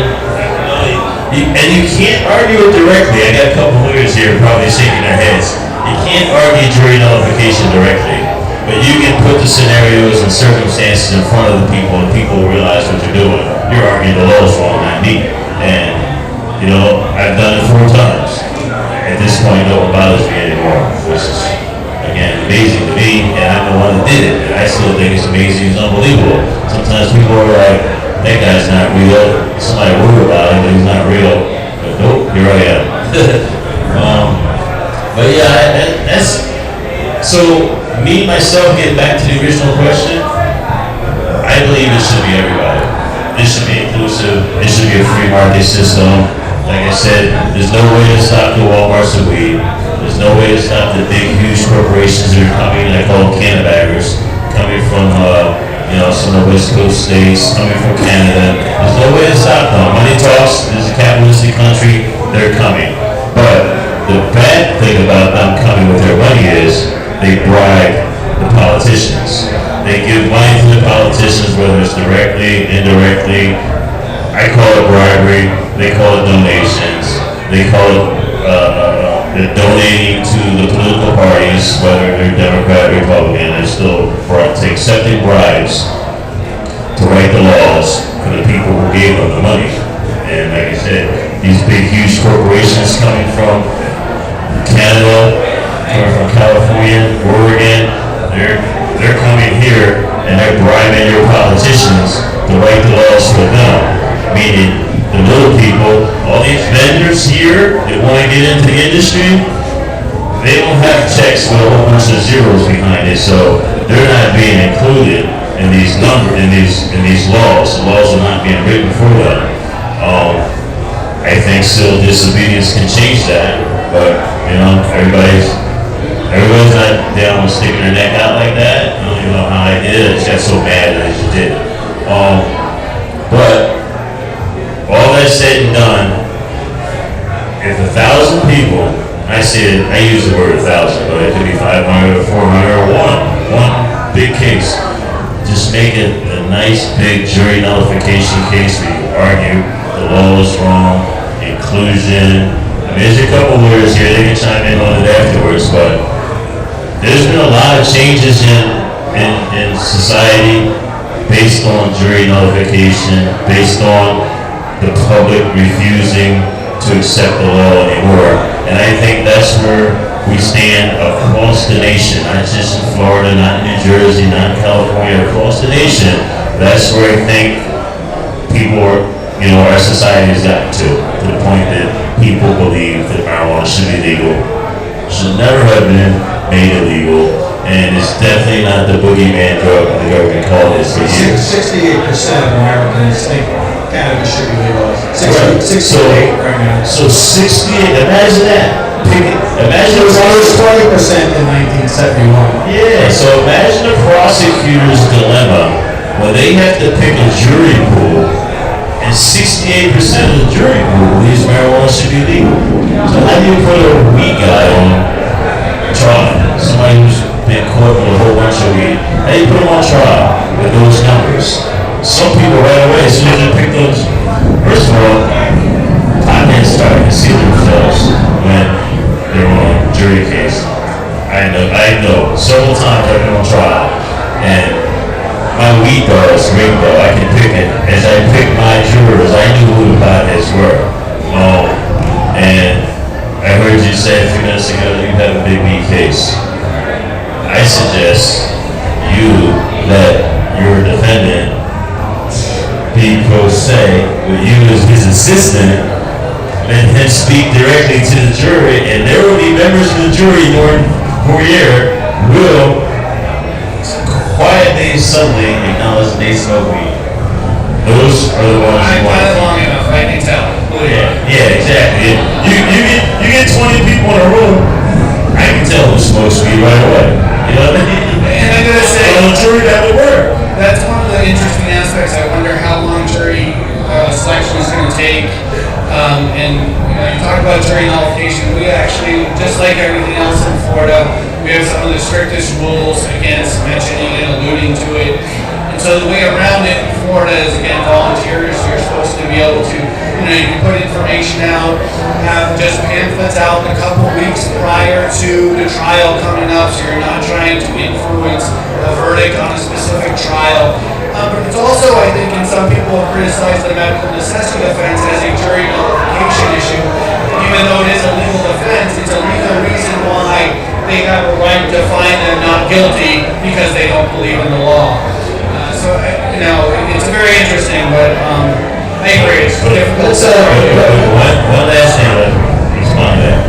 [SPEAKER 3] you can't argue it directly. I got a couple lawyers here probably shaking their heads. You can't argue jury nullification directly, but you can put the scenarios and circumstances in front of the people, and people will realize what you're doing. You're arguing the law's wrong, not me. And, you know, I've done it 4 times. At this point, no one bothers me anymore, which is, again, amazing to me, and I'm the one that did it. And I still think it's amazing, it's unbelievable. Sometimes people are like, that guy's not real. Somebody wrote about him, but he's not real. But nope, here I am. But yeah, that's, so me, myself, getting back to the original question, I believe it should be everybody. It should be inclusive. It should be a free market system. Like I said, there's no way to stop the Walmarts of weed. There's no way to stop the big, huge corporations that are coming, I call them cannabaggers, coming from, some of the West Coast states, coming from Canada. There's no way to stop them. Money talks. This is a capitalistic country. They're coming. But the bad thing about them coming with their money is they bribe the politicians. They give money to the politicians, whether it's directly, indirectly. I call it bribery. They call it donations. They call it they're donating to the political parties, whether they're Democrat or Republican. They're still accepting bribes to write the laws for the people who gave them the money. And like I said, these big, huge corporations coming from Canada, coming from California, Oregon, they're coming here and they're bribing your politicians to write the laws for them. Meaning the little people, all these vendors here that want to get into the industry, they don't have checks with a whole bunch of zeros behind it, so they're not being included in these these laws. The laws are not being written for them. I think civil disobedience can change that, but everybody's not down with sticking their neck out like that. I don't even know how I did it. I just got so mad that I just did it. But all that said and done, if 1,000 people, I use the word 1,000, but it could be 500 or 400 or one big case. Just make it a nice big jury nullification case where you argue the law is wrong, inclusion. I mean, there's a couple lawyers here, they can chime in on it afterwards, but there's been a lot of changes in society based on jury nullification, based on the public refusing to accept the law anymore. And I think that's where we stand across the nation, not just in Florida, not in New Jersey, not in California, across the nation. That's where I think our society has gotten to the point that people believe that marijuana should be legal, should never have been made illegal, and it's definitely not the boogeyman drug the government called it for years.
[SPEAKER 1] 68% of Americans think cannabis should be legalized.
[SPEAKER 3] 68
[SPEAKER 1] right now.
[SPEAKER 3] So 68, imagine that. Imagine
[SPEAKER 1] It was almost 20% in 1971.
[SPEAKER 3] Yeah, so imagine the prosecutor's dilemma when they have to pick a jury pool and 68% of the jury pool believes marijuana should be legal. So how do you put a weed guy on trial? Somebody who's been caught with a whole bunch of weed. How do you put him on trial with those numbers? Some people right away, as soon as they pick those, first of all, potheads start to see themselves when they're on a jury case. I know, several times I've been on trial, and my weed bar is rainbow. I can pick it. As I pick my jurors, I knew who the potheads were. And I heard you say a few minutes ago that you have a big weed case. I suggest you let your defendant be pro se with you as his assistant, and then speak directly to the jury, and there will be members of the jury during voir will quietly, subtly acknowledge they smoke weed. Those are the ones you want.
[SPEAKER 4] I've long enough, I can tell.
[SPEAKER 3] Yeah, exactly. You get 20 people in a room, I can tell who smokes weed right away. You know what I mean?
[SPEAKER 4] And I'm gonna say,
[SPEAKER 3] on a jury, that would work.
[SPEAKER 4] that's one of the interesting aspects. I wonder how long jury selection is going to take. And you talk about jury nullification. We actually, just like everything else in Florida, we have some of the strictest rules against mentioning and alluding to it. And so the way around it in Florida is, again, volunteers. You're supposed to be able to, you can put information out, have just pamphlets out a couple weeks prior to the trial coming up, so you're not trying to influence a verdict on a specific trial. But it's also, I think, and some people have criticized the medical necessity offense as a jury nullification issue. Even though it is a legal offense, it's a legal reason why they have a right to find them not guilty because they don't believe in the law. So, it's a very interesting thing, but I agree. It's difficult.
[SPEAKER 3] One last thing to respond to that.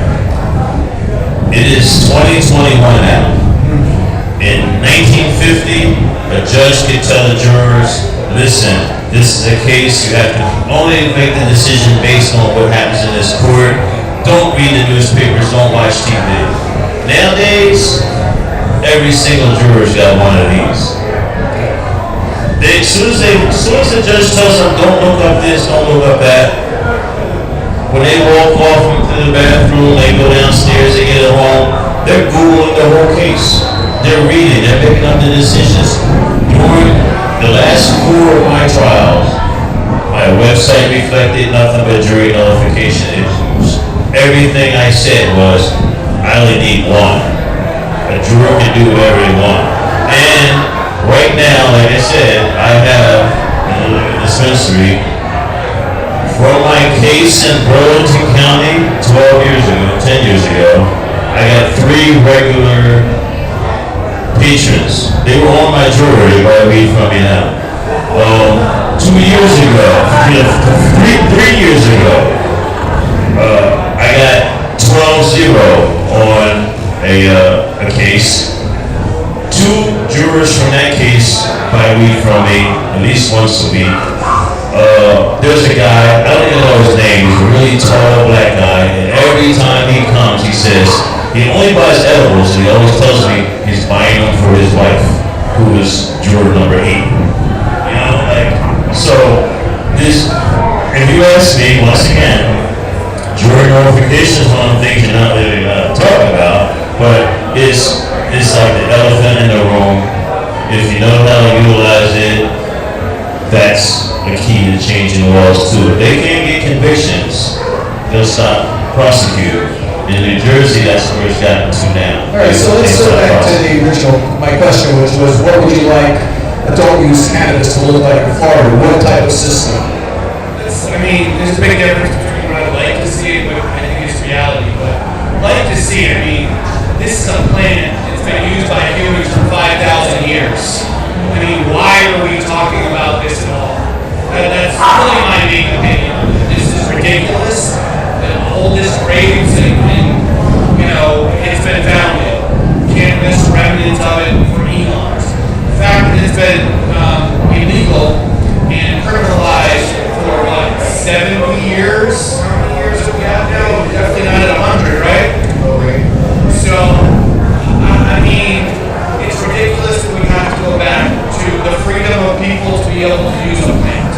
[SPEAKER 3] It is 2021 now. In 1950, a judge could tell the jurors, listen, this is a case, you have to only make the decision based on what happens in this court. Don't read the newspapers, don't watch TV. Nowadays, every single juror's got one of these. As soon as the judge tells them, don't look up this, don't look up that, when they walk off into the bathroom, they go downstairs, they get home, they're Googling the whole case. They're reading, they're picking up the decisions. During the last 4 of my trials, my website reflected nothing but jury nullification issues. Everything I said was, I only need one. A juror can do whatever they want. And right now, like I said, I have in the dispensary, from my case in Burlington County 12 years ago, 10 years ago, I got 3 regular patrons. They were on my jury, they buy weed from me now. 2 years ago, 3 years ago, I got 12-0 on a case. 2 jurors from that case buy weed from me at least once a week. There's a guy, I don't even know his name, he's a really tall black guy, and every time he comes, he says, he only buys edibles, and he always tells me he's buying them for his wife, who is juror number 8. You know, like, so, this, if you ask me, once again, jury notification is one of the things you're not really talking about, but it's like the elephant in the room. If you know how to utilize it, that's the key to changing laws too. If they can't get convictions, they'll stop prosecuting. In New Jersey, that's where it's gotten to now.
[SPEAKER 1] All right, so let's go back to the original, my question, which was, what would you like adult use cannabis to look like in Florida? What type of system?
[SPEAKER 4] I mean, there's a big difference between what I'd like to see and what I think is reality, but I'd like to see, I mean, this is a plant that's been used by humans for 5,000 years. I mean, why are we talking about this at all? That's really my main opinion. This is ridiculous. The oldest graves and you know, it's been founded. Cannabis, remnants of it for eons. The fact that it's been illegal and criminalized for what, 70 years? How many years have we had now? Definitely not at 100, right? So, I mean, it's ridiculous that we have to go back to the freedom of people to be able to use a plant.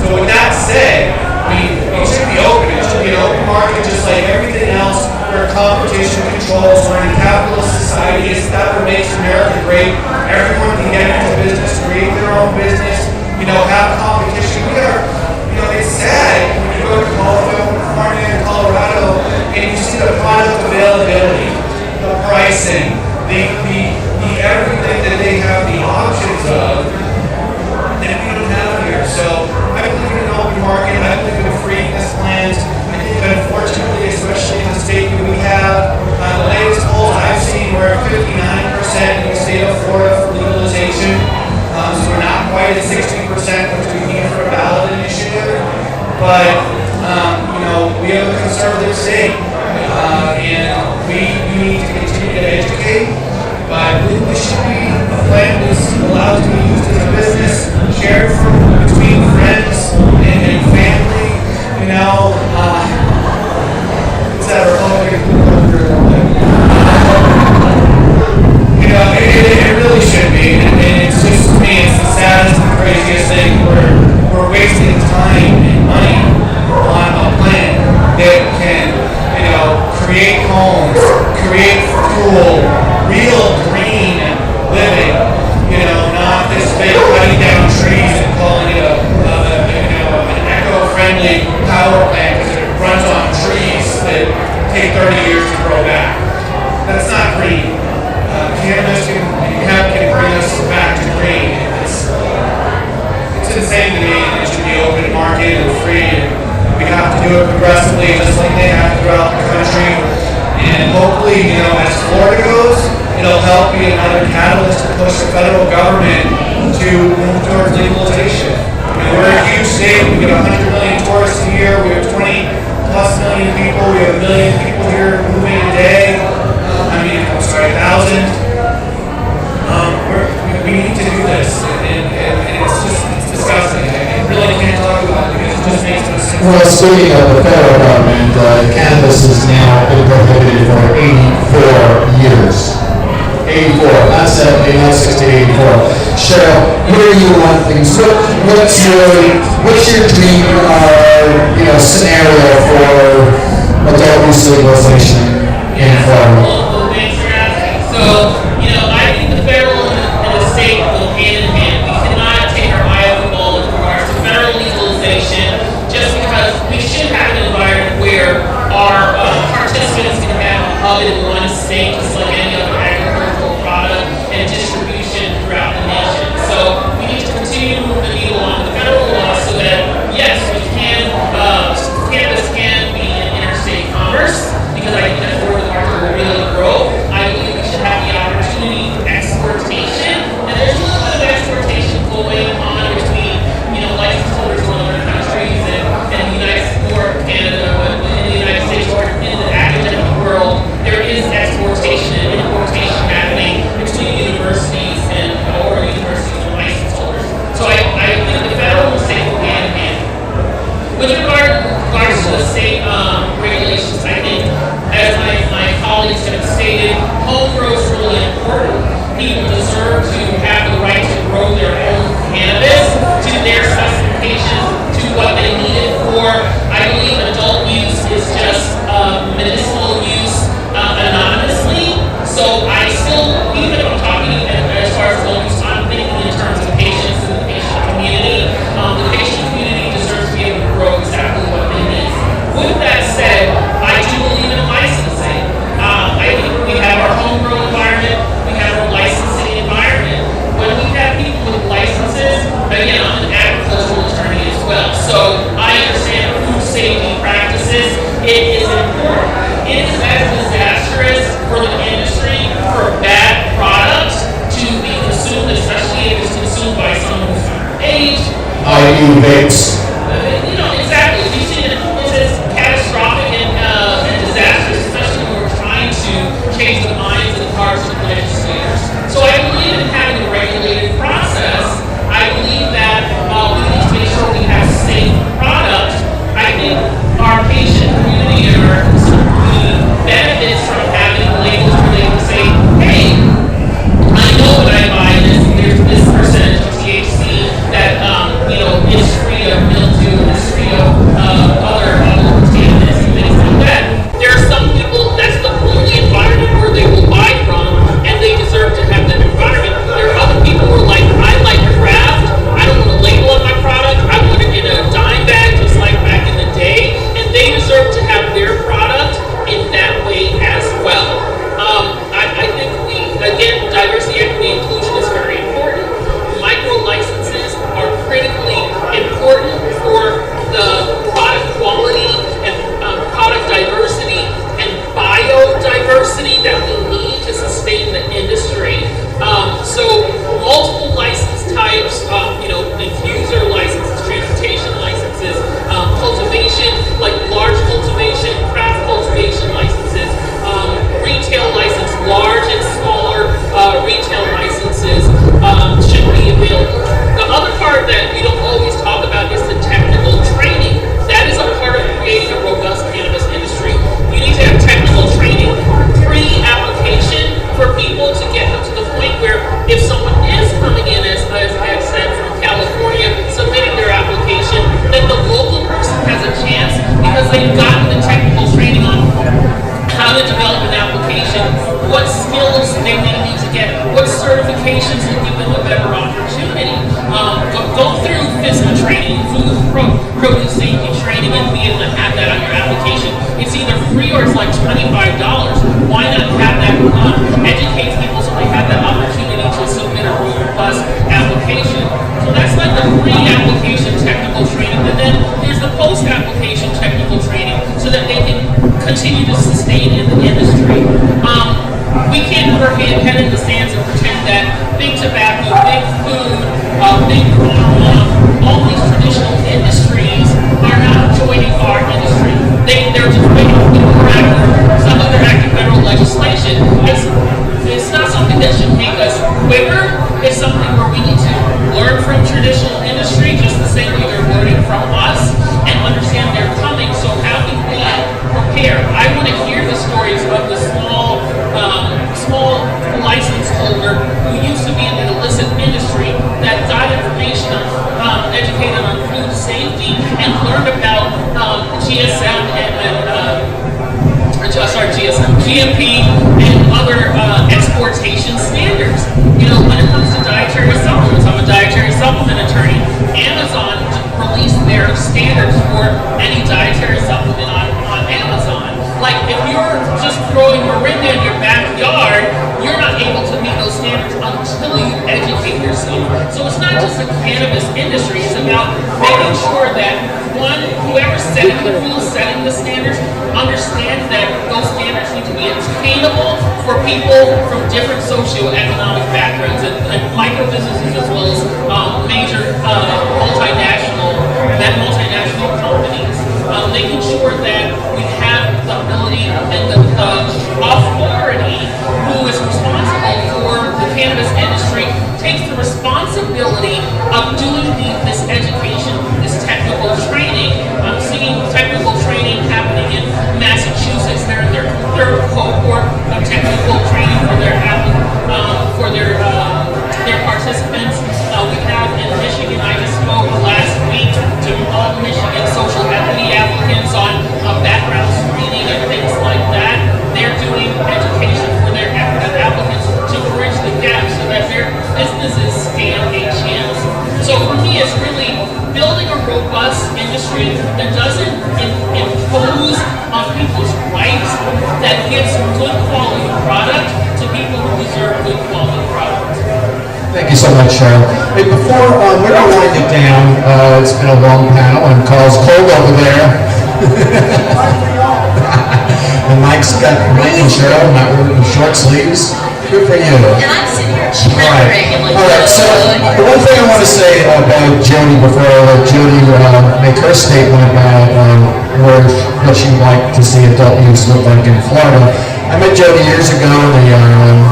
[SPEAKER 4] So with that said, I mean, it should be open. It should be an open market just like everything else where competition controls. We're in a capitalist society. It's that what makes America great. Everyone can get into business, create their own business, you know, have competition. We are, you know, it's sad when you go to California and Colorado and you see the product availability, the pricing, the everything that they have the options of that we don't have here. So I believe in an open market. I believe in freeness plans. I think unfortunately, especially in the state that we have, the latest polls I've seen were 59% in the state of Florida for legalization. So we're not quite at 60%, which we need for a ballot initiative. But you know, we have a conservative state, and we need to continue to educate. But I believe this should be a plan that's allowed to be used as a business, shared between friends and family. You know, it's that Republican. You know, it really should be, and it's just to me, it's the saddest and craziest thing. We're wasting time and money on a plan that can, you know, create homes, create cool, real green living, you know, not this big cutting down trees and calling it an eco-friendly power plant because it runs on trees that take 30 years to grow back. That's not green. Cannabis can bring us back to green. It's insane to me, and it should be open market and free, and we have to do it progressively just like they have throughout the country. And hopefully, you know, as Florida goes, it'll help be another catalyst to push the federal government to move towards legalization. I mean,
[SPEAKER 1] Well, speaking of the federal government, cannabis has now been prohibited for 84 years. 84, not 70, not 60, 84. Cheryl, where do you want things? What's your dream, scenario for adult use legalization in Florida?
[SPEAKER 6] Well, thanks for asking. So, I think the federal and the state go hand in hand. We cannot take our eye off the ball with regards to federal legalization just because we should have an environment where our participants can have a hub in one state just like any other agricultural product and distribution throughout the nation. So we need to continue to move the needle on the federal law so that, yes, we can, cannabis can be in interstate commerce because I think that's where the market will really grow. I believe we should have the opportunity for exportation, and there's a little bit of exportation going on between, license holders in other countries and the United States or Canada, but in the United States or in the academic world, there is exportation and importation happening between universities and license holders. So I think the federal and state go hand in hand. With regards to the state regulations, I think, as my colleagues have stated, home grow is really important. People deserve to have the right to grow their own cannabis to their specifications, to what they need it for. I believe adult use is just medicinal use anonymously. So I still, even if I'm talking as far as adult use, I'm thinking in terms of patients and the patient community. The patient community deserves to be able to grow exactly what they need. With that said, I do believe in licensing. I think we have our homegrown environment, we have our licensing environment. When we have people with licenses, again, I'm an agricultural attorney as well, so I understand food safety practices. It is important. It is as disastrous for the industry for bad products to be consumed, especially if it's consumed by someone who's underage.
[SPEAKER 1] I.e. vapes.
[SPEAKER 6] Exactly. We've seen it. It's catastrophic and disastrous, especially when we're trying to change the minds and hearts of legislators. So I believe in having a regulated process. I believe that we need to make sure we have safe products. I think our patient community and our consumer community benefits from having labels where they can say, hey, I know when I buy this, there's this percentage of THC that is free of mildew and is free of other contaminants and things like that. There are some people that's the only environment where they will buy from, and they deserve to have that environment. There are other people who are like, I like craft. I don't want a label on my product. I want it in a dime bag, just like back in the day, and they deserve to have their product in that way as well. I think again, diversity, equity, inclusion is very important. Micro licenses are critically important for the product quality and product diversity and biodiversity that we need to sustain the industry. So multiple license types, infuser licenses, transportation licenses, cultivation, like large cultivation, craft cultivation licenses, retail license, large and smaller retail licenses should be available. The other part that we don't always talk about is the technical training. That is a part of creating a robust cannabis industry. You need to have technical training, pre-application for people to get them to the point where if someone is coming in, as I have said, from California, submitting their application, then the local person has a chance because they've gotten the technical training on how to develop an application, what skills they may need to get, what certifications will give them a better opportunity. Go through FISMA training, food produce safety training, and be able to have that on your application. It's either free or it's like $25. Why not have that educate people so they have that opportunity to submit a robust application? So that's like the pre-application technical training, and then there's the post-application technical training so that they can continue to sustain in the industry. We can't put our head in the sands and pretend that big tobacco, big food, big pharma, all these traditional industries are not joining our industry. They're just waiting for some other act of federal legislation. It's not something that should make us quicker. It's something where we need to learn from traditional industry just the same way they're learning from us and understand their GMP and other exportation standards. You know, when it comes to dietary supplements, I'm a dietary supplement attorney. Amazon released their standards for any dietary supplement on Amazon. Like, if you're just throwing Moringa in your backyard, you're not able to meet those standards until you educate yourself. So it's not just the cannabis industry, it's about making sure that, one, whoever's setting the rules, setting the standards, understands that those standards need to be attainable for people from different socioeconomic backgrounds and micro businesses as well as major multinational companies. Making sure that we have the ability and the authority who is responsible for the cannabis industry takes the responsibility of doing this education, this technical training. I'm seeing technical training happening in Massachusetts. They're in their third cohort of technical training for their participants. We have in Michigan, I just spoke last week to all Michigan social equity applicants on background screening and things like that. They're doing education for their applicants to bridge the gap so that their businesses stand a chance. So for me, it's really building a robust industry that doesn't impose on people's rights, that gives good quality product to people who deserve good quality product.
[SPEAKER 1] Thank you so much, Cheryl. Hey, before we're going to wind it down, it's been a long panel and Carl's cold over there. And Mike and Cheryl not wearing short sleeves. Good for you.
[SPEAKER 5] And I'm sitting here chattering like,
[SPEAKER 1] all right, so the one thing I want to say about Jody before I let Jody make her statement about what she'd like to see adult use look like in Florida. I met Jody years ago in the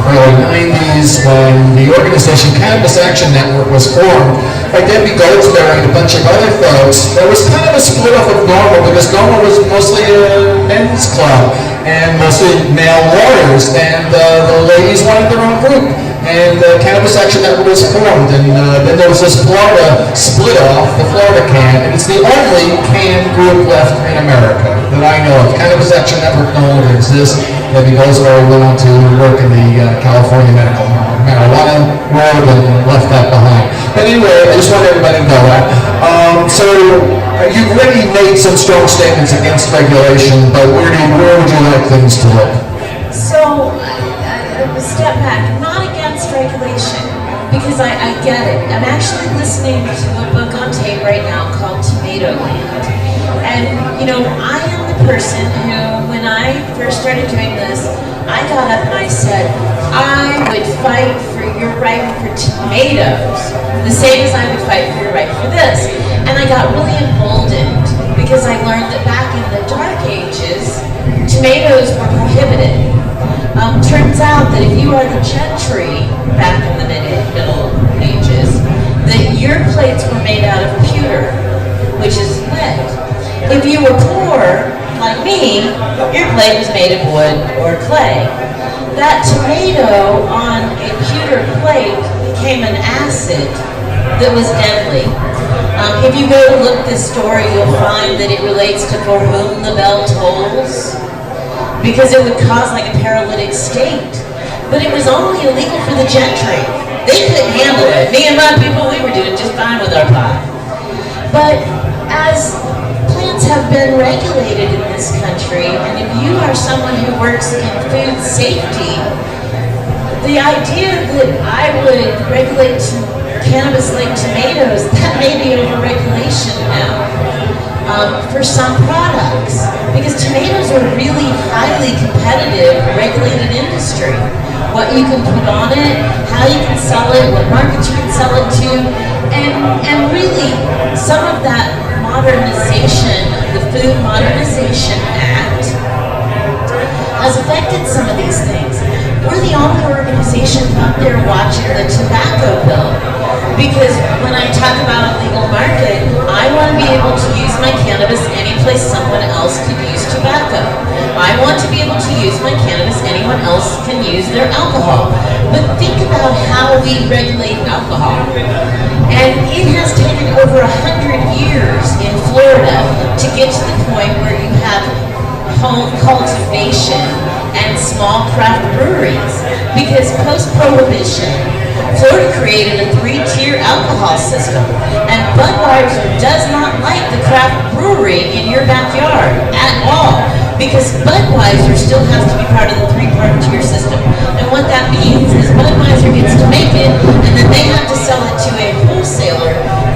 [SPEAKER 1] early 90s when the organization Cannabis Action Network was formed by Debbie Goldsberry and a bunch of other folks. There was kind of a split off of NORML because NORML was mostly a men's club and mostly male lawyers, and the ladies wanted their own group. And Cannabis Action Network was formed, and then there was this Florida split off, the Florida Can, and it's the only can group left in America that I know of. Cannabis Action Network no longer exists. Debbie Goldsberry went on to work in the California medical marijuana world and left that behind. But anyway, I just want everybody to know that. So you've already made some strong statements against regulation, but where would you like things to look?
[SPEAKER 5] So, step back, not against regulation, because I get it. I'm actually listening to a book on tape right now called Tomato Land. And, you know, I am the person who, when I first started doing this, I got up and I said, I would fight for your right for tomatoes, the same as I would fight for your right for this. And I got really emboldened because I learned that back in the dark ages, tomatoes were prohibited. Turns out that if you are the gentry back in the Middle Ages, that your plates were made out of pewter, which is lead. If you were poor, like me, your plate was made of wood or clay. That tomato on a pewter plate became an acid that was deadly. If you go to look this story, you'll find that it relates to For Whom the Bell Tolls, because it would cause like a paralytic state. But it was only illegal for the gentry. They couldn't handle it. Me and my people, we were doing just fine with our pot. But as plants have been regulated in this country, and if you are someone who works in food safety, the idea that I would regulate cannabis like tomatoes, that may be over-regulation now. For some products, because tomatoes are really highly competitive, regulated industry. What you can put on it, how you can sell it, what markets you can sell it to, and really some of that modernization, the Food Modernization Act, has affected some of these things. We're the only organization out there watching the tobacco bill. Because when I talk about a legal market, I want to be able to use my cannabis any place someone else could use tobacco. I want to be able to use my cannabis anyone else can use their alcohol. But think about how we regulate alcohol. And it has taken over 100 years in Florida to get to the point where you have home cultivation and small craft breweries. Because post-prohibition, Florida created a 3-tier alcohol system, and Budweiser does not like the craft brewery in your backyard at all, because Budweiser still has to be part of the 3-part tier system. And what that means is Budweiser gets to make it, and then they have to sell it to a wholesaler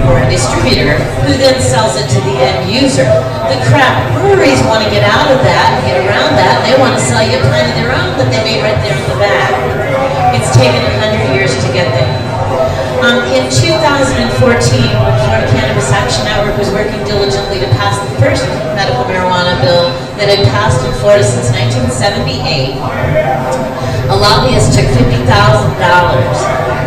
[SPEAKER 5] or a distributor, who then sells it to the end user. The craft breweries want to get out of that, get around that. They want to sell you a pint of their own that they made right there in the back. It's taken 100 years to get there. In 2014, when Florida Cannabis Action Network was working diligently to pass the first medical marijuana bill that had passed in Florida since 1978, a lobbyist took $50,000.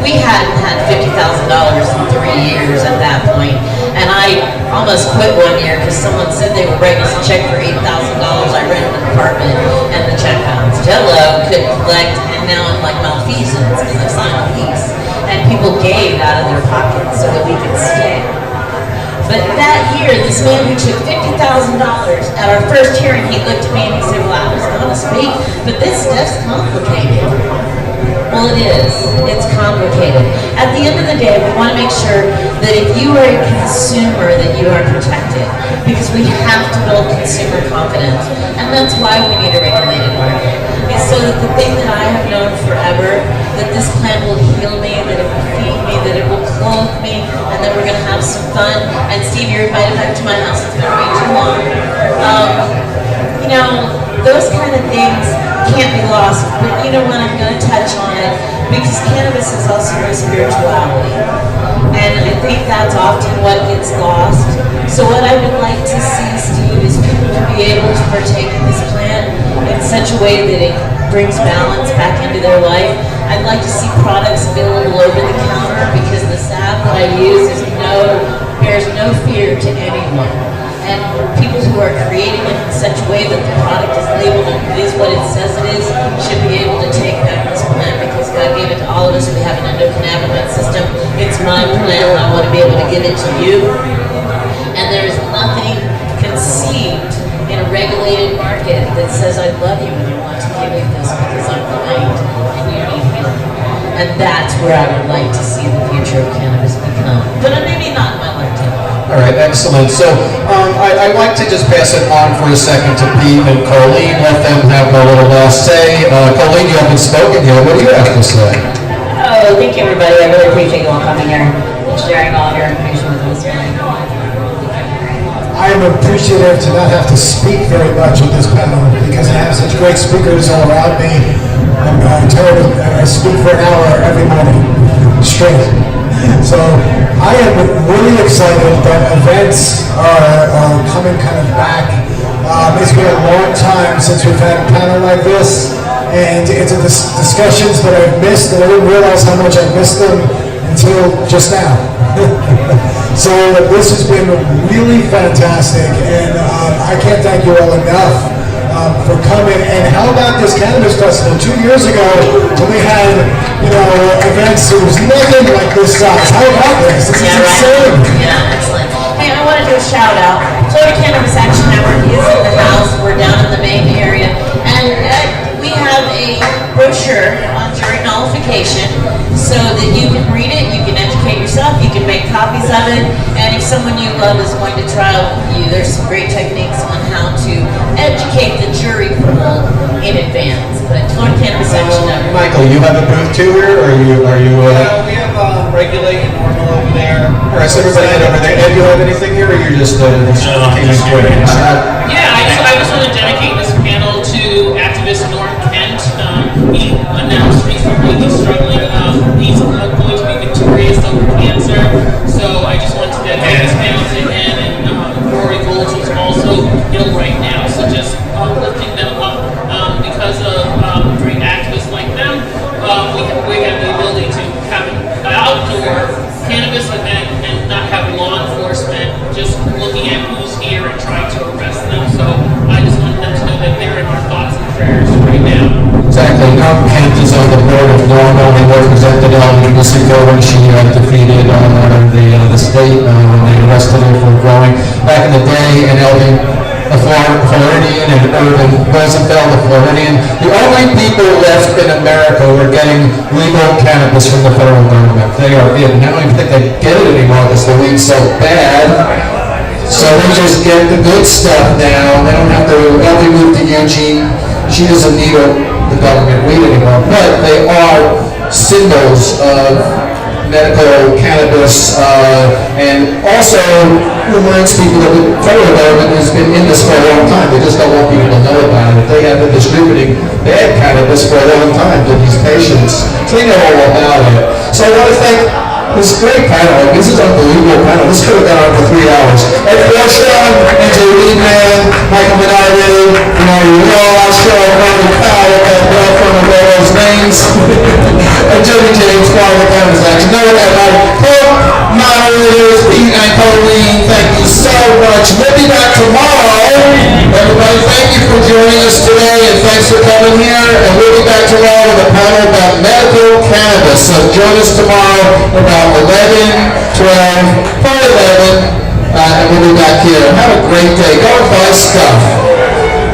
[SPEAKER 5] We hadn't had $50,000 in 3 years at that point, and I almost quit one year because someone said they were writing us a check for $8,000. I rented an apartment, and the check bounced. Hello, couldn't collect, and now I'm like malfeasance because I signed a lease, and people gave out of their pockets so that we could stay. But that year, this man who took $50,000 at our first hearing, he looked at me and he said, "Well, I was going to speak, but this stuff's complicated." Well, it is. It's complicated. At the end of the day, we want to make sure that if you are a consumer, that you are protected, because we have to build consumer confidence, and that's why we need a regulated market. It's so that the thing that I have known forever, that this plant will heal me, that it will feed me, that it will clothe me, and that we're going to have some fun. And Steve, you're invited back to my house. It's been way too long. You know, those kind of things can't be lost. But you know what? I'm going to touch on it because cannabis is also a spirituality, and I think that's often what gets lost. So what I would like to see, Steve, is people to be able to partake in this plant in such a way that it brings balance back into their life. I'd like to see products available over the counter, because the salve that I use bears no fear to anyone. And people who are creating it in such a way that the product is labeled and it is what it says it is should be able to take back this plant, because God gave it to all of us. We have an endocannabinoid system. It's my plant. I want to be able to give it to you. And there is nothing conceived in a regulated market that says I love you and I want to give you this because I'm blind and you need healing. And that's where I would like to see the future of cannabis become. But maybe not in my lifetime.
[SPEAKER 1] All right, excellent. So I'd like to just pass it on for a second to Pete and Colleen, let them have a little last say. Colleen, you haven't spoken yet. What do you have to say?
[SPEAKER 5] Oh, thank you, everybody. I really appreciate you all coming here and sharing all of your information with us.
[SPEAKER 2] I am appreciative to not have to speak very much with this panel because I have such great speakers all around me. I'm told I speak for an hour every morning straight. So I am really excited that events are coming kind of back. It's been a long time since we've had a panel like this, and it's discussions that I've missed, and I didn't realize how much I missed them until just now. So this has been really fantastic, and I can't thank you all enough for coming. And how about this Cannabis Festival? 2 years ago, when we had, events, it was nothing like this size. How about this? This is insane.
[SPEAKER 5] Yeah, excellent. Hey, I want to do a shout out. Florida Cannabis Action Network is in the house. We're down in the main area, and we have a brochure on jury nullification so that you can read it, you can educate yourself, you can make copies of it, and if someone you love is going to trial with you, there's some great techniques on how to educate the jury pool in advance. But Florida Cannabis Action Network.
[SPEAKER 1] Michael, you have a booth too here, or are you?
[SPEAKER 4] We have Regulate and Normal over there.
[SPEAKER 1] All right, so everybody get over there. Ed, you have anything here, or you're just
[SPEAKER 6] Yeah, I just want to dedicate this panel to activist Norm Kent. He announced recently he's struggling. He's going to be victorious over cancer. So I just want to dedicate this panel to him, and Rory Gold, who's also ill right now. So just lifting them up because of great activists like them. We have the ability to have an outdoor cannabis event and not have law enforcement just looking at who's here and trying to arrest them. So I just want them to know that they're in our thoughts and prayers right now.
[SPEAKER 1] Exactly. Norm Kent is on the board of Normal. He represented Elgin years ago when she defeated the state when they arrested her for growing back in the day. And Elgin a Floridian and urban, Roosevelt, a Floridian. The only people left in America who are getting legal cannabis from the federal government. They are it. And I don't even think they get it anymore because the weed's so bad. So they just get the good stuff now. They don't have to, Ellie moved to Eugene. She doesn't need the government weed anymore. But they are symbols of medical cannabis, and also reminds people that the federal government has been in this for a long time. They just don't want people to know about it. They have been distributing bad cannabis for a long time to these patients, so they know all about it. So I want to thank this great panel. This is an unbelievable panel. This could have gone on for 3 hours. Ed Forshaw, AJ Weedman, Michael Minardi, you all our show, Ronnie Powell, and Bill from the those names, and Jody James, part of the Cannabis Action. Know that, moderators, Pete and Colleen, thank you so much. We'll be back tomorrow. Everybody, thank you for joining us today, and thanks for coming here. And we'll be back tomorrow with a panel about medical cannabis. So join us tomorrow about 11, 12, probably 11, and we'll be back here. Have a great day. Go and buy stuff.